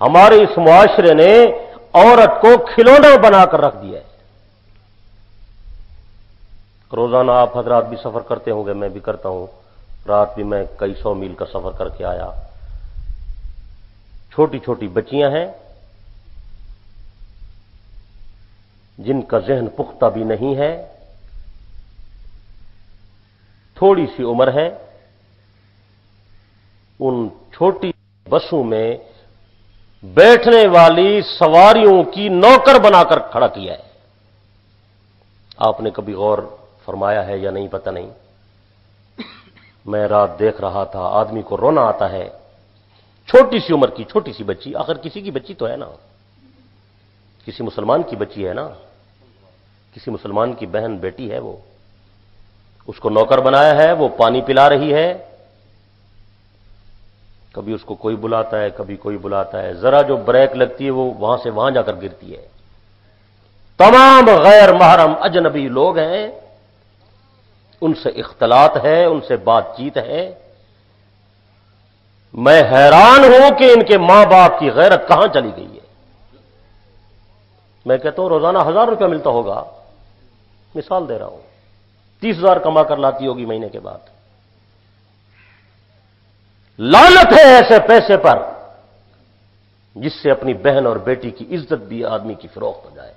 ہمارے اس معاشرے نے عورت کو کھلونا بنا کر رکھ دیا ہے. روزانہ آپ حضرات بھی سفر کرتے ہوں گے، میں بھی کرتا ہوں. رات بھی میں کئی 100 میل کا سفر کر کے آیا. چھوٹی چھوٹی بچیاں ہیں جن کا ذہن پختہ بھی نہیں ہے، تھوڑی سی عمر ہے. ان چھوٹی بسوں میں بیٹھنے والی سواریوں کی نوکر بنا کر کھڑا کیا ہے. آپ نے کبھی غور فرمایا ہے یا نہیں پتہ نہیں. میں رات دیکھ رہا تھا، آدمی کو رونا آتا ہے. چھوٹی سی عمر کی چھوٹی سی بچی، آخر کسی کی بچی تو ہے نا، کسی مسلمان کی بچی ہے نا، کسی مسلمان کی بہن بیٹی ہے. وہ اس کو نوکر بنایا ہے، وہ پانی پلا رہی ہے. کبھی اس کو کوئی بلاتا ہے، کبھی کوئی بلاتا ہے. ذرا جو بریک لگتی ہے وہ وہاں سے وہاں جا کر گرتی ہے. تمام غیر محرم اجنبی لوگ ہیں، ان سے اختلاط ہے، ان سے بات چیت ہے. میں حیران ہوں کہ ان کے ماں باپ کی غیرت کہاں چلی گئی ہے. میں کہتا ہوں روزانہ 1000 روپیہ ملتا ہوگا، مثال دے رہا ہوں، 30,000 کما کر لاتی ہوگی مہینے کے بعد. لعنت ہے ایسے پیسے پر جس سے اپنی بہن اور بیٹی کی عزت بھی آدمی کی فروخت ہو جائے.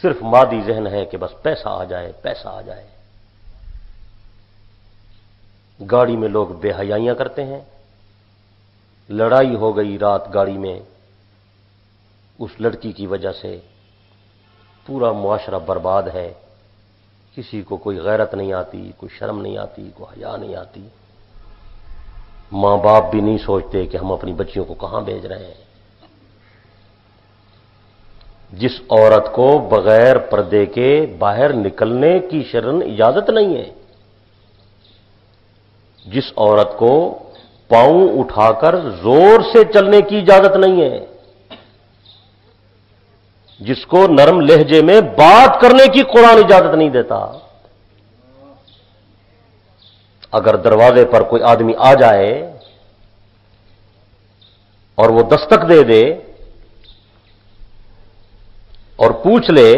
صرف مادی ذہن ہے کہ بس پیسہ آ جائے، پیسہ آ جائے. گاڑی میں لوگ بے حیائیاں کرتے ہیں. لڑائی ہو گئی رات گاڑی میں، اس لڑکی کی وجہ سے پورا معاشرہ برباد ہے. کسی کو کوئی غیرت نہیں آتی، کوئی شرم نہیں آتی، کوئی حیا نہیں آتی. ماں باپ بھی نہیں سوچتے کہ ہم اپنی بچیوں کو کہاں بھیج رہے ہیں. جس عورت کو بغیر پردے کے باہر نکلنے کی شرعن اجازت نہیں ہے، جس عورت کو پاؤں اٹھا کر زور سے چلنے کی اجازت نہیں ہے، جس کو نرم لہجے میں بات کرنے کی قرآن اجازت نہیں دیتا، اگر دروازے پر کوئی آدمی آ جائے اور وہ دستک دے دے اور پوچھ لے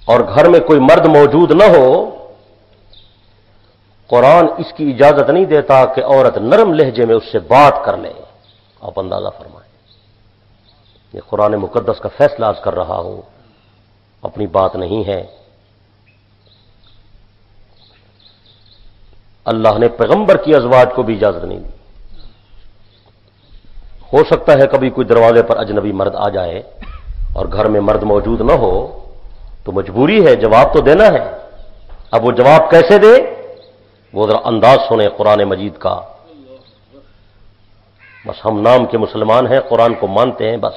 اور گھر میں کوئی مرد موجود نہ ہو، قرآن اس کی اجازت نہیں دیتا کہ عورت نرم لہجے میں اس سے بات کر لے. آپ اندازہ فرمائیں. یہ قرآن مقدس کا فیصلہ آج کر رہا ہوں، اپنی بات نہیں ہے. اللہ نے پیغمبر کی ازواج کو بھی اجازت نہیں دی. ہو سکتا ہے کبھی کوئی دروازے پر اجنبی مرد آ جائے اور گھر میں مرد موجود نہ ہو تو مجبوری ہے، جواب تو دینا ہے. اب وہ جواب کیسے دے، وہ ذرا انداز سنیں قرآن مجید کا. بس ہم نام کے مسلمان ہیں، قرآن کو مانتے ہیں، بس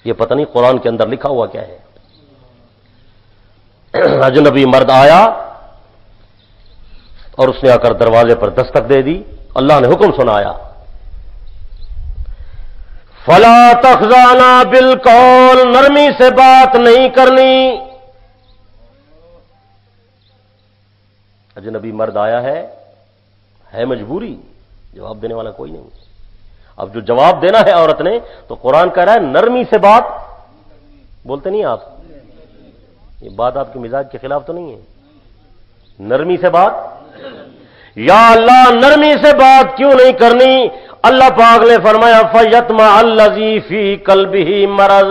یہ پتہ نہیں قرآن کے اندر لکھا ہوا کیا ہے. اجنبی مرد آیا اور اس نے آ کر دروازے پر دستک دے دی. اللہ نے حکم سنایا، فلا تخضعنا بالقول، نرمی سے بات نہیں کرنی. اجنبی مرد آیا ہے مجبوری، جواب دینے والا کوئی نہیں. اب جو جواب دینا ہے عورت نے تو قرآن کہہ رہا ہے نرمی سے بات. بولتے نہیں آپ، یہ بات آپ کے مزاج کے خلاف تو نہیں ہے. نرمی سے بات، یا اللہ نرمی سے بات کیوں نہیں کرنی؟ اللہ پاک نے فرمایا فَيَطْمَعَ الَّذِي فِي قَلْبِهِ مرض،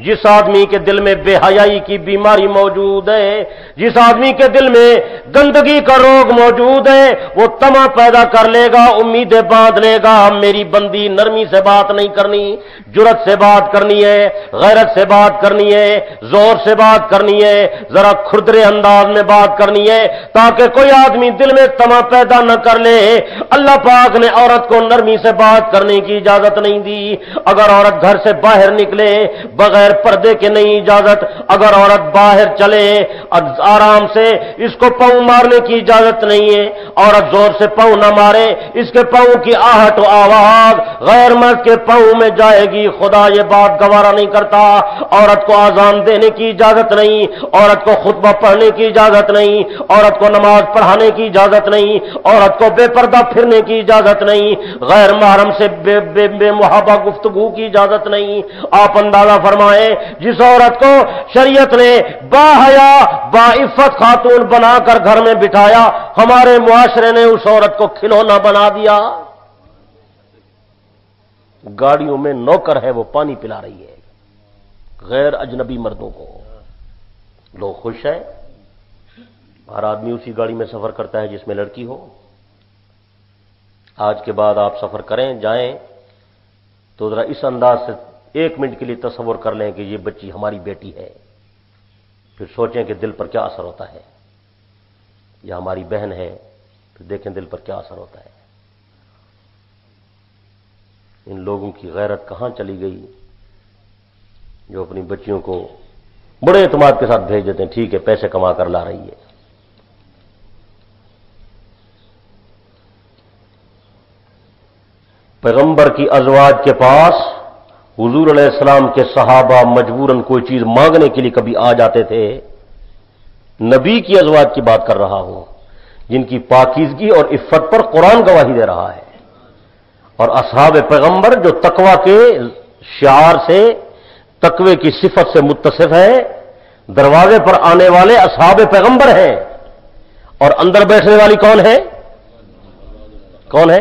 جس آدمی کے دل میں بے حیائی کی بیماری موجود ہے، جس آدمی کے دل میں گندگی کا روگ موجود ہے، وہ طمع پیدا کر لے گا، امیدیں باندھ لے گا. میری بندی نرمی سے بات نہیں کرنی، جرت سے بات کرنی ہے، غیرت سے بات کرنی ہے، زور سے بات کرنی ہے، ذرا کھردرے انداز میں بات کرنی ہے تاکہ کوئی آدمی دل میں طمع پیدا نہ کر لے. اللہ پاک نے عورت کو نرمی سے بات کرنے کی اجازت نہیں دی. اگر عورت گھر سے باہر نکلے بغیر پردے کے نہیں اجازت. اگر عورت باہر چلے آرام سے، اس کو پاؤں مارنے کی اجازت نہیں ہے۔ عورت زور سے پاؤں نہ مارے، اس کے پاؤں کی آہٹ و آواز غیر مرد کے پاؤں میں جائے گی، خدا یہ بات گوارا نہیں کرتا۔ عورت کو اذان دینے کی اجازت نہیں، عورت کو خطبہ پڑھنے کی اجازت نہیں، عورت کو نماز پڑھانے کی اجازت نہیں، عورت کو بے پردہ پھرنے کی اجازت نہیں، غیر محرم سے بے محابہ گفتگو کی اجازت نہیں۔ آپ اندازہ فرمائیں، جس عورت کو شریعت نے باحیا باعفت خاتون بنا کر گھر میں بٹھایا، ہمارے معاشرے نے اس عورت کو کھلونا بنا دیا۔ گاڑیوں میں نوکر ہے، وہ پانی پلا رہی ہے غیر اجنبی مردوں کو، لوگ خوش ہیں۔ ہر آدمی اسی گاڑی میں سفر کرتا ہے جس میں لڑکی ہو۔ آج کے بعد آپ سفر کریں، جائیں تو ذرا اس انداز سے 1 منٹ کے لیے تصور کر لیں کہ یہ بچی ہماری بیٹی ہے، پھر سوچیں کہ دل پر کیا اثر ہوتا ہے۔ یہ ہماری بہن ہے، پھر دیکھیں دل پر کیا اثر ہوتا ہے۔ ان لوگوں کی غیرت کہاں چلی گئی جو اپنی بچیوں کو بڑے اعتماد کے ساتھ بھیج دیتے ہیں، ٹھیک ہے پیسے کما کر لا رہی ہے۔ پیغمبر کی ازواج کے پاس حضور علیہ السلام کے صحابہ مجبوراً کوئی چیز مانگنے کے لیے کبھی آ جاتے تھے۔ نبی کی ازواج کی بات کر رہا ہوں، جن کی پاکیزگی اور عفت پر قرآن گواہی دے رہا ہے، اور اصحاب پیغمبر جو تقوی کے شعار سے، تقوی کی صفت سے متصف ہے، دروازے پر آنے والے اصحاب پیغمبر ہیں، اور اندر بیٹھنے والی کون ہے؟ کون ہے؟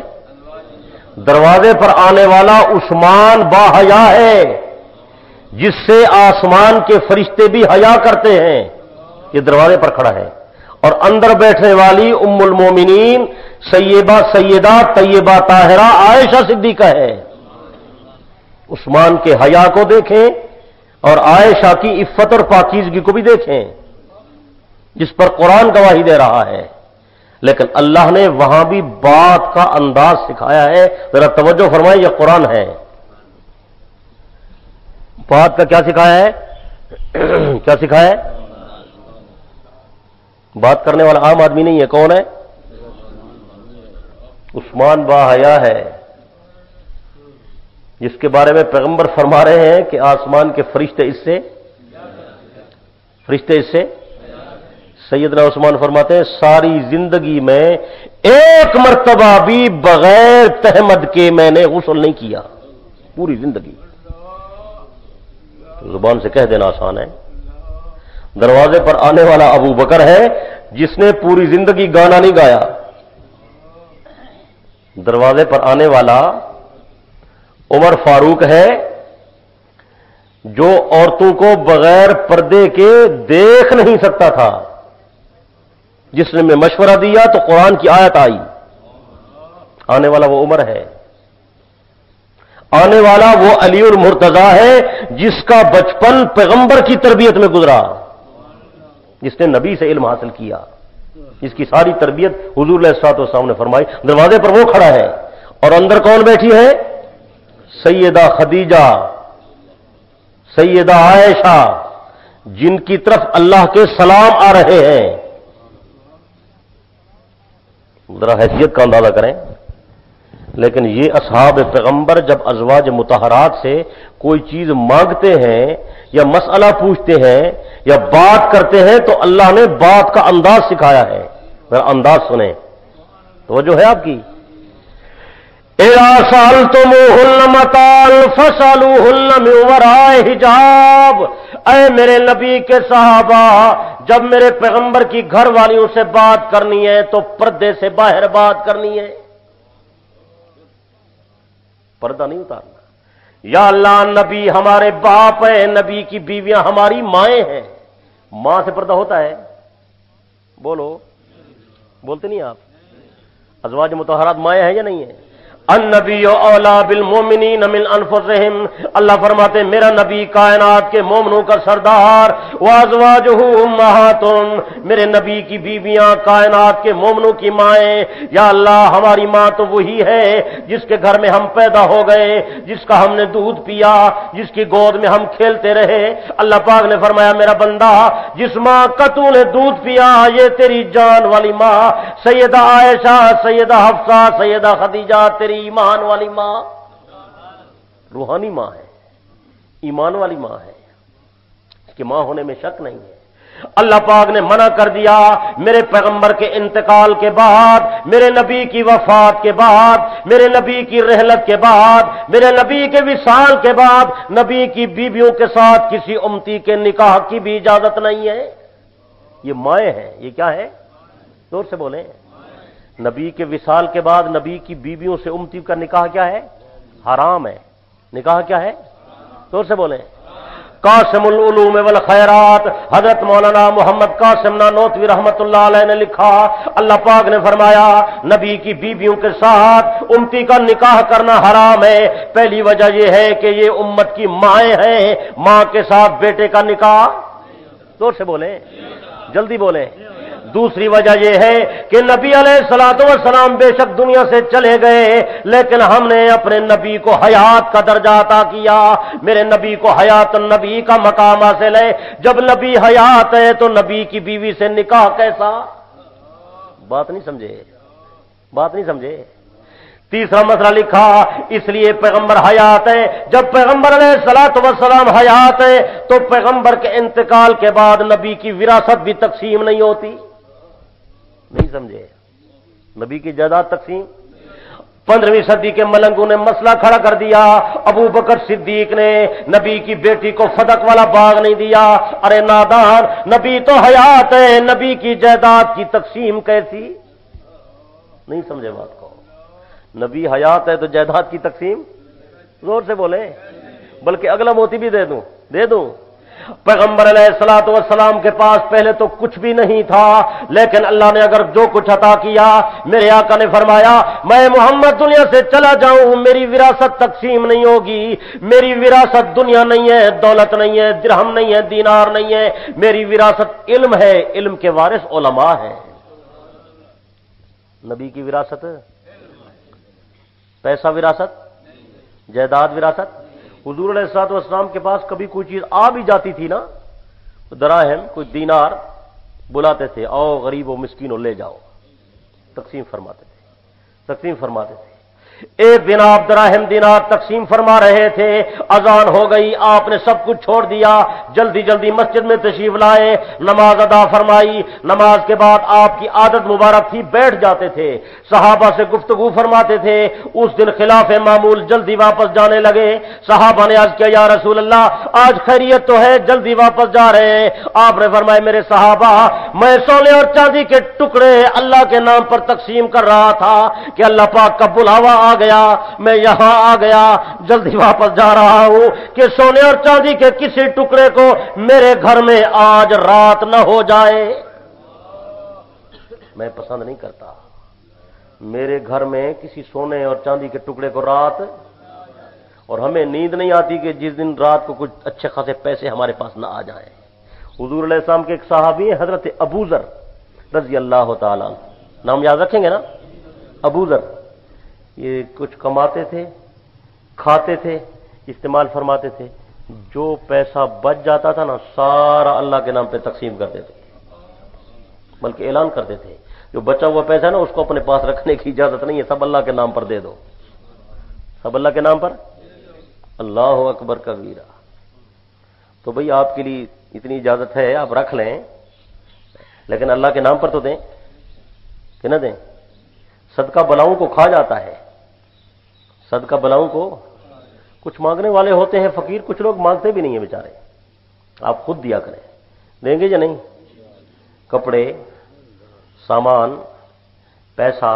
دروازے پر آنے والا عثمان باحیا ہے، جس سے آسمان کے فرشتے بھی حیا کرتے ہیں، یہ دروازے پر کھڑا ہے۔ اور اندر بیٹھنے والی ام المومنین سیدہ طیبہ طاہرہ عائشہ صدیقہ ہے۔ عثمان کے حیا کو دیکھیں اور عائشہ کی عفت اور پاکیزگی کو بھی دیکھیں، جس پر قرآن گواہی دے رہا ہے۔ لیکن اللہ نے وہاں بھی بات کا انداز سکھایا ہے، ذرا توجہ فرمائیں، یہ قرآن ہے۔ بات کا کیا سکھایا ہے؟ کیا سکھایا ہے؟ بات کرنے والا عام آدمی نہیں ہے، کون ہے؟ عثمان باحیا ہے، جس کے بارے میں پیغمبر فرما رہے ہیں کہ آسمان کے فرشتے اس سے سیدنا عثمان فرماتے ہیں ساری زندگی میں ایک مرتبہ بھی بغیر تہمت کے میں نے غسل نہیں کیا، پوری زندگی۔ زبان سے کہہ دینا آسان ہے۔ دروازے پر آنے والا ابو بکر ہے، جس نے پوری زندگی گانا نہیں گایا۔ دروازے پر آنے والا عمر فاروق ہے، جو عورتوں کو بغیر پردے کے دیکھ نہیں سکتا تھا، جس نے میں مشورہ دیا تو قرآن کی آیت آئی۔ آنے والا وہ عمر ہے، آنے والا وہ علی المرتضیٰ ہے، جس کا بچپن پیغمبر کی تربیت میں گزرا، جس نے نبی سے علم حاصل کیا، جس کی ساری تربیت حضور علیہ الصلوۃ والسلام نے فرمائی۔ دروازے پر وہ کھڑا ہے، اور اندر کون بیٹھی ہے؟ سیدہ خدیجہ، سیدہ عائشہ، جن کی طرف اللہ کے سلام آ رہے ہیں۔ ذرا حیثیت کا اندازہ کریں۔ لیکن یہ اصحاب پیغمبر جب ازواج مطہرات سے کوئی چیز مانگتے ہیں یا مسئلہ پوچھتے ہیں یا بات کرتے ہیں تو اللہ نے بات کا انداز سکھایا ہے۔ ذرا انداز سنیں، توجہ ہے آپ کی۔ اِذَا سَأَلْتُمُوهُنَّ مَتَاعًا فَاسْأَلُوهُنَّ مِنْ وَرَاءِ حِجَابٍ۔ اے میرے نبی کے صحابہ، جب میرے پیغمبر کی گھر والیوں سے بات کرنی ہے تو پردے سے باہر بات کرنی ہے، پردہ نہیں اتارنا۔ یا اللہ، نبی ہمارے باپ ہیں، نبی کی بیویاں ہماری مائیں ہیں، ماں سے پردہ ہوتا ہے؟ بولو، بولتے نہیں آپ؟ ازواج مطہرات مائیں ہیں یا نہیں ہیں؟ النبی اولا بالمومنین من انفسہم، اللہ فرماتے میرا نبی کائنات کے مومنوں کا سردار، وازواجہ امہاتہم، میرے نبی کی بیویاں کائنات کے مومنوں کی مائیں۔ یا اللہ ہماری ماں تو وہی ہے جس کے گھر میں ہم پیدا ہو گئے، جس کا ہم نے دودھ پیا، جس کی گود میں ہم کھیلتے رہے۔ اللہ پاک نے فرمایا میرا بندہ جس ماں کا تو نے دودھ پیا یہ تیری جان والی ماں، سیدہ عائشہ، سیدہ حفصہ، سیدہ خدیجہ تیری ایمان والی ماں، روحانی ماں ہے، ایمان والی ماں ہے، اس کی ماں ہونے میں شک نہیں ہے۔ اللہ پاک نے منع کر دیا میرے پیغمبر کے انتقال کے بعد، میرے نبی کی وفات کے بعد، میرے نبی کی رحلت کے بعد، میرے نبی کے وصال کے بعد نبی کی بیویوں کے ساتھ کسی امتی کے نکاح کی بھی اجازت نہیں ہے۔ یہ مائیں ہیں، یہ کیا ہے؟ زور سے بولیں۔ نبی کے وصال کے بعد نبی کی بیویوں سے امتی کا نکاح کیا ہے؟ حرام ہے۔ نکاح کیا ہے؟ زور سے بولیں۔ قاسم العلوم والخیرات حضرت مولانا محمد قاسم نانوتوی رحمت اللہ علیہ نے لکھا، اللہ پاک نے فرمایا نبی کی بیویوں کے ساتھ امتی کا نکاح کرنا حرام ہے۔ پہلی وجہ یہ ہے کہ یہ امت کی مائیں ہیں، ماں کے ساتھ بیٹے کا نکاح، زور سے بولیں، جلدی بولیں۔ دوسری وجہ یہ ہے کہ نبی علیہ الصلوۃ والسلام بے شک دنیا سے چلے گئے لیکن ہم نے اپنے نبی کو حیات کا درجہ عطا کیا، میرے نبی کو حیات النبی کا مقام حاصل ہے۔ جب نبی حیات ہے تو نبی کی بیوی سے نکاح کیسا؟ بات نہیں سمجھے، بات نہیں سمجھے۔ تیسرا مسئلہ لکھا اس لیے پیغمبر حیات ہے، جب پیغمبر علیہ الصلوۃ والسلام حیات ہے تو پیغمبر کے انتقال کے بعد نبی کی وراثت بھی تقسیم نہیں ہوتی۔ نہیں سمجھے؟ نبی کی جائیداد تقسیم 15ویں صدی کے ملنگوں نے مسئلہ کھڑا کر دیا، ابو بکر صدیق نے نبی کی بیٹی کو فدق والا باغ نہیں دیا۔ ارے نادان، نبی تو حیات ہے، نبی کی جائیداد کی تقسیم کیسی؟ نہیں سمجھے بات کو؟ نبی حیات ہے تو جائیداد کی تقسیم، زور سے بولے، بلکہ اگلا موتی بھی دے دوں۔ پیغمبر علیہ الصلوۃ والسلام کے پاس پہلے تو کچھ بھی نہیں تھا، لیکن اللہ نے اگر جو کچھ عطا کیا، میرے آقا نے فرمایا میں محمد دنیا سے چلا جاؤں میری وراثت تقسیم نہیں ہوگی۔ میری وراثت دنیا نہیں ہے، دولت نہیں ہے، درہم نہیں ہے، دینار نہیں ہے، میری وراثت علم ہے، علم کے وارث علماء ہیں۔ نبی کی وراثت پیسہ وراثت، جائیداد وراثت۔ حضور علیہ الصلوۃ والسلام کے پاس کبھی کوئی چیز آ بھی جاتی تھی نا، دراہم، کوئی دینار، بلاتے تھے آؤ غریب و مسکینوں لے جاؤ، تقسیم فرماتے تھے، تقسیم فرماتے تھے۔ ایک دن آپ دراہم دینار تقسیم فرما رہے تھے، اذان ہو گئی، آپ نے سب کچھ چھوڑ دیا، جلدی جلدی مسجد میں تشریف لائے، نماز ادا فرمائی۔ نماز کے بعد آپ کی عادت مبارک تھی بیٹھ جاتے تھے، صحابہ سے گفتگو فرماتے تھے۔ اس دن خلاف معمول جلدی واپس جانے لگے۔ صحابہ نے عرض کیا یا رسول اللہ آج خیریت تو ہے، جلدی واپس جا رہے ہیں۔ آپ نے فرمایا میرے صحابہ میں سونے اور چاندی کے ٹکڑے اللہ کے نام پر تقسیم کر رہا تھا کہ اللہ پاک کا بلاوا آ گیا، میں یہاں آ گیا، جلدی واپس جا رہا ہوں کہ سونے اور چاندی کے کسی ٹکڑے کو میرے گھر میں آج رات نہ ہو جائے۔ میں پسند نہیں کرتا میرے گھر میں کسی سونے اور چاندی کے ٹکڑے کو رات، اور ہمیں نیند نہیں آتی کہ جس دن رات کو کچھ اچھے خاصے پیسے ہمارے پاس نہ آ جائیں۔ حضور علیہ السلام کے ایک صحابی ہیں حضرت ابو ذر رضی اللہ تعالیٰ عنہ، نام یاد رکھیں گے نا؟ ابو ذر، یہ کچھ کماتے تھے، کھاتے تھے، استعمال فرماتے تھے، جو پیسہ بچ جاتا تھا نا سارا اللہ کے نام پہ تقسیم کرتے تھے، بلکہ اعلان کرتے تھے جو بچا ہوا پیسہ ہے نا اس کو اپنے پاس رکھنے کی اجازت نہیں ہے، سب اللہ کے نام پر دے دو، سب اللہ کے نام پر۔ اللہ اکبر کبیرہ۔ تو بھئی آپ کے لیے اتنی اجازت ہے، آپ رکھ لیں، لیکن اللہ کے نام پر تو دیں کہ نہ دیں؟ صدقہ بلاؤں کو کھا جاتا ہے، صدقہ بلاؤں کو۔ کچھ مانگنے والے ہوتے ہیں فقیر، کچھ لوگ مانگتے بھی نہیں ہیں بیچارے، آپ خود دیا کریں۔ دیں گے یا نہیں؟ کپڑے، سامان، پیسہ،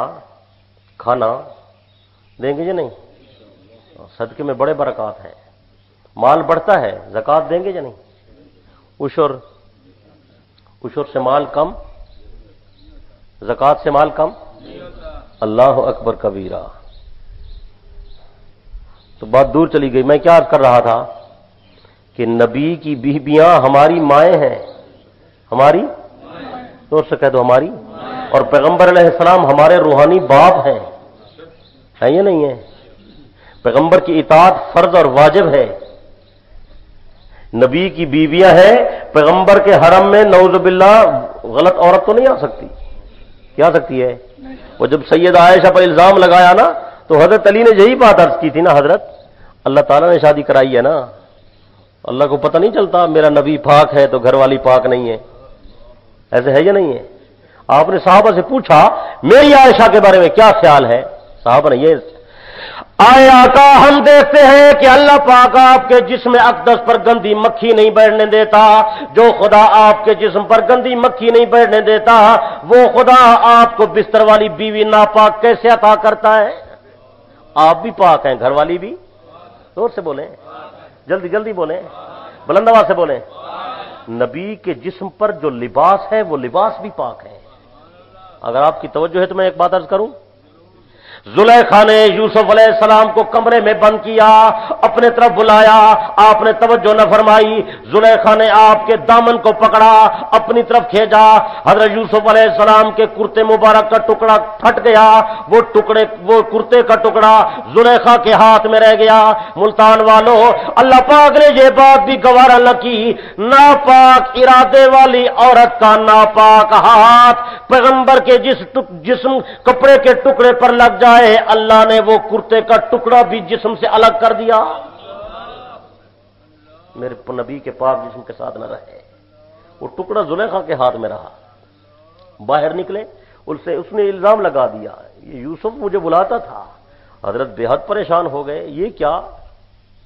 کھانا دیں گے یا نہیں؟ صدقے میں بڑے برکات ہیں، مال بڑھتا ہے۔ زکوٰۃ دیں گے یا نہیں؟ عشر سے مال کم، زکوٰۃ سے مال کم۔ اللہ اکبر کبیرہ۔ تو بات دور چلی گئی. میں کیا عرض کر رہا تھا کہ نبی کی بیویاں ہماری مائیں ہیں. ہماری زور سے کہہ دو ہماری. اور پیغمبر علیہ السلام ہمارے روحانی باپ ہیں یا نہیں ہے؟ پیغمبر کی اطاعت فرض اور واجب ہے. نبی کی بیویاں ہیں پیغمبر کے حرم میں، نعوذ باللہ غلط عورت تو نہیں آ سکتی. کیا آ سکتی ہے؟ وہ جب سید عائشہ پر الزام لگایا نا تو حضرت علی نے یہی بات عرض کی تھی نا، حضرت اللہ تعالیٰ نے شادی کرائی ہے نا. اللہ کو پتہ نہیں چلتا میرا نبی پاک ہے تو گھر والی پاک نہیں ہے؟ ایسے ہے یا نہیں ہے؟ آپ نے صحابہ سے پوچھا میری عائشہ کے بارے میں کیا خیال ہے؟ صحابہ نے یہ آئے آقا ہم دیکھتے ہیں کہ اللہ پاک آپ کے جسم اقدس پر گندی مکھی نہیں بیٹھنے دیتا. جو خدا آپ کے جسم پر گندی مکھی نہیں بیٹھنے دیتا وہ خدا آپ کو بستر والی بیوی ناپاک کیسے عطا کرتا ہے؟ آپ بھی پاک ہیں، گھر والی بھی. زور سے بولیں، جلدی جلدی بولیں، بلند آواز سے بولیں. نبی کے جسم پر جو لباس ہے وہ لباس بھی پاک ہے. اگر آپ کی توجہ ہے تو میں ایک بات عرض کروں. زلیخا نے یوسف علیہ السلام کو کمرے میں بند کیا، اپنے طرف بلایا، آپ نے توجہ نہ فرمائی. زلیخا نے آپ کے دامن کو پکڑا، اپنی طرف کھینچا. حضرت یوسف علیہ السلام کے کرتے مبارک کا ٹکڑا پھٹ گیا. وہ کرتے کا ٹکڑا زلیخا کے ہاتھ میں رہ گیا. ملتان والو، اللہ پاک نے یہ بات بھی گوارا نہ کی، ناپاک ارادے والی عورت کا ناپاک ہاتھ پیغمبر کے جسم کپڑے کے ٹکڑے پر لگ جائے، اللہ نے وہ کرتے کا ٹکڑا بھی جسم سے الگ کر دیا. میرے نبی کے پاک جسم کے ساتھ نہ رہے. وہ ٹکڑا زلیخا کے ہاتھ میں رہا. باہر نکلے اس نے الزام لگا دیا یہ یوسف مجھے بلاتا تھا. حضرت بے حد پریشان ہو گئے. یہ کیا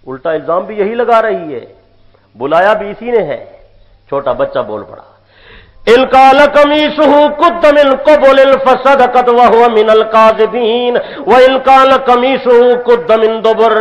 الٹا الزام بھی یہی لگا رہی ہے، بلایا بھی اسی نے ہے. چھوٹا بچہ بول پڑا ان قال قمیصه قد من قبل فصدقت وهو من الكاذبين وان قال قمیصه قد من دبر.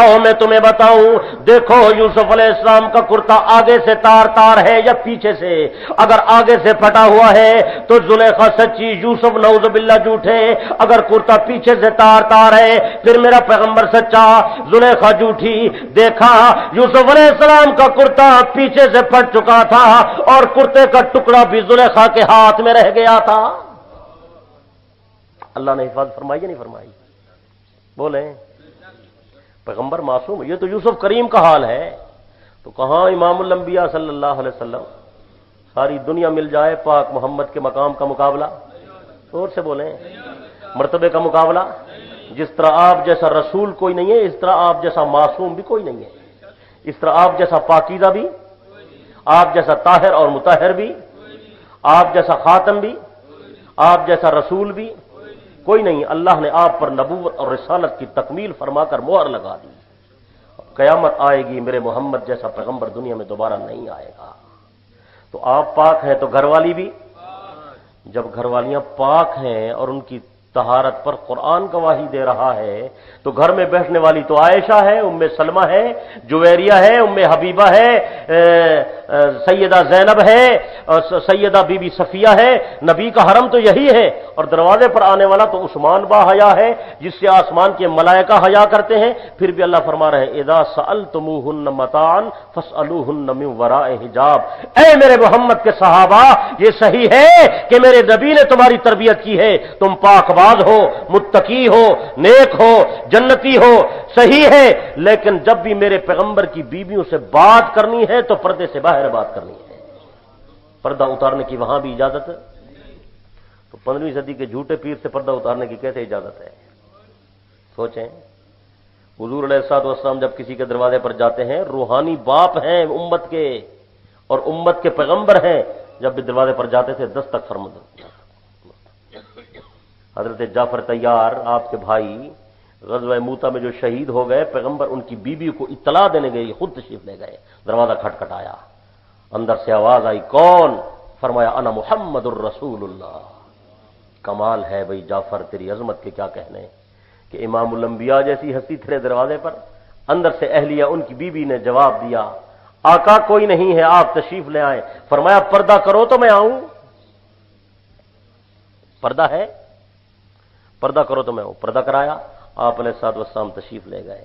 آؤ میں تمہیں بتاؤں، دیکھو یوسف علیہ السلام کا کرتا آگے سے تار ہے یا پیچھے سے. اگر آگے سے پھٹا ہوا ہے تو زلیخا سچی، یوسف نعوذ باللہ جھوٹے. اگر کرتا پیچھے سے تار ہے پھر میرا پیغمبر سچا، زلیخا جھوٹی. دیکھا یوسف علیہ السلام کا کرتا پیچھے سے پھٹ چکا تھا اور کرتے کا ٹکڑا بھی زلیخا کے ہاتھ میں رہ گیا تھا. اللہ نے حفاظت فرمائی یا نہیں فرمائی؟ بولیں. پیغمبر معصوم. یہ تو یوسف کریم کا حال ہے. تو کہاں امام الانبیاء صلی اللہ علیہ وسلم، ساری دنیا مل جائے پاک محمد کے مقام کا مقابلہ. زور سے بولیں. مرتبے کا مقابلہ. جس طرح آپ جیسا رسول کوئی نہیں ہے، اس طرح آپ جیسا معصوم بھی کوئی نہیں ہے. اس طرح آپ جیسا پاکیزہ بھی، آپ جیسا طاہر اور مطہر بھی، آپ جیسا خاتم بھی، آپ جیسا رسول بھی کوئی نہیں. اللہ نے آپ پر نبوت اور رسالت کی تکمیل فرما کر مہر لگا دی. قیامت آئے گی میرے محمد جیسا پیغمبر دنیا میں دوبارہ نہیں آئے گا. تو آپ پاک ہیں تو گھر والی بھی. جب گھر والیاں پاک ہیں اور ان کی طہارت پر قرآن گواہی دے رہا ہے تو گھر میں بیٹھنے والی تو عائشہ ہے، ام سلمہ ہے، جویریہ ہے، ام حبیبہ ہے، سیدہ زینب ہے، اور سیدہ بی بی صفیہ ہے. نبی کا حرم تو یہی ہے. اور دروازے پر آنے والا تو عثمان با حیا ہے جس سے آسمان کے ملائکہ حیا کرتے ہیں. پھر بھی اللہ فرما رہے ہیں اذا سألتموهن متاعا فاسألوهن من وراء حجاب. اے میرے محمد کے صحابہ، یہ صحیح ہے کہ میرے نبی نے تمہاری تربیت کی ہے، تم پاک باز ہو، متقی ہو، نیک ہو، جنتی ہو، صحیح ہے. لیکن جب بھی میرے پیغمبر کی بیویوں سے بات کرنی ہے تو پردے سے باہر بات کرنی ہے. پردہ اتارنے کی وہاں بھی اجازت ہے. تو 15ویں صدی کے جھوٹے پیر سے پردہ اتارنے کی کیسے اجازت ہے؟ سوچیں. حضور علیہ الصلوۃ والسلام جب کسی کے دروازے پر جاتے ہیں، روحانی باپ ہیں امت کے اور امت کے پیغمبر ہیں، جب بھی دروازے پر جاتے تھے دستک فرماتے. حضرت جعفر طیار آپ کے بھائی غزوہ موتا میں جو شہید ہو گئے، پیغمبر ان کی بیوی کو اطلاع دینے گئے، خود تشریف لے گئے. دروازہ کھٹکھٹایا، اندر سے آواز آئی کون؟ فرمایا انا محمد الرسول اللہ. کمال ہے بھئی جعفر، تیری عظمت کے کیا کہنے کہ امام الانبیاء جیسی ہستی تیرے دروازے پر. اندر سے اہلیہ ان کی بیوی نے جواب دیا آقا کوئی نہیں ہے، آپ تشریف لے آئیں. فرمایا پردہ کرو تو میں آؤں. پردہ ہے، پردہ کرو تو میں آؤں. پردہ کرایا، آپ علیہ الصلوۃ والسلام تشریف لے گئے.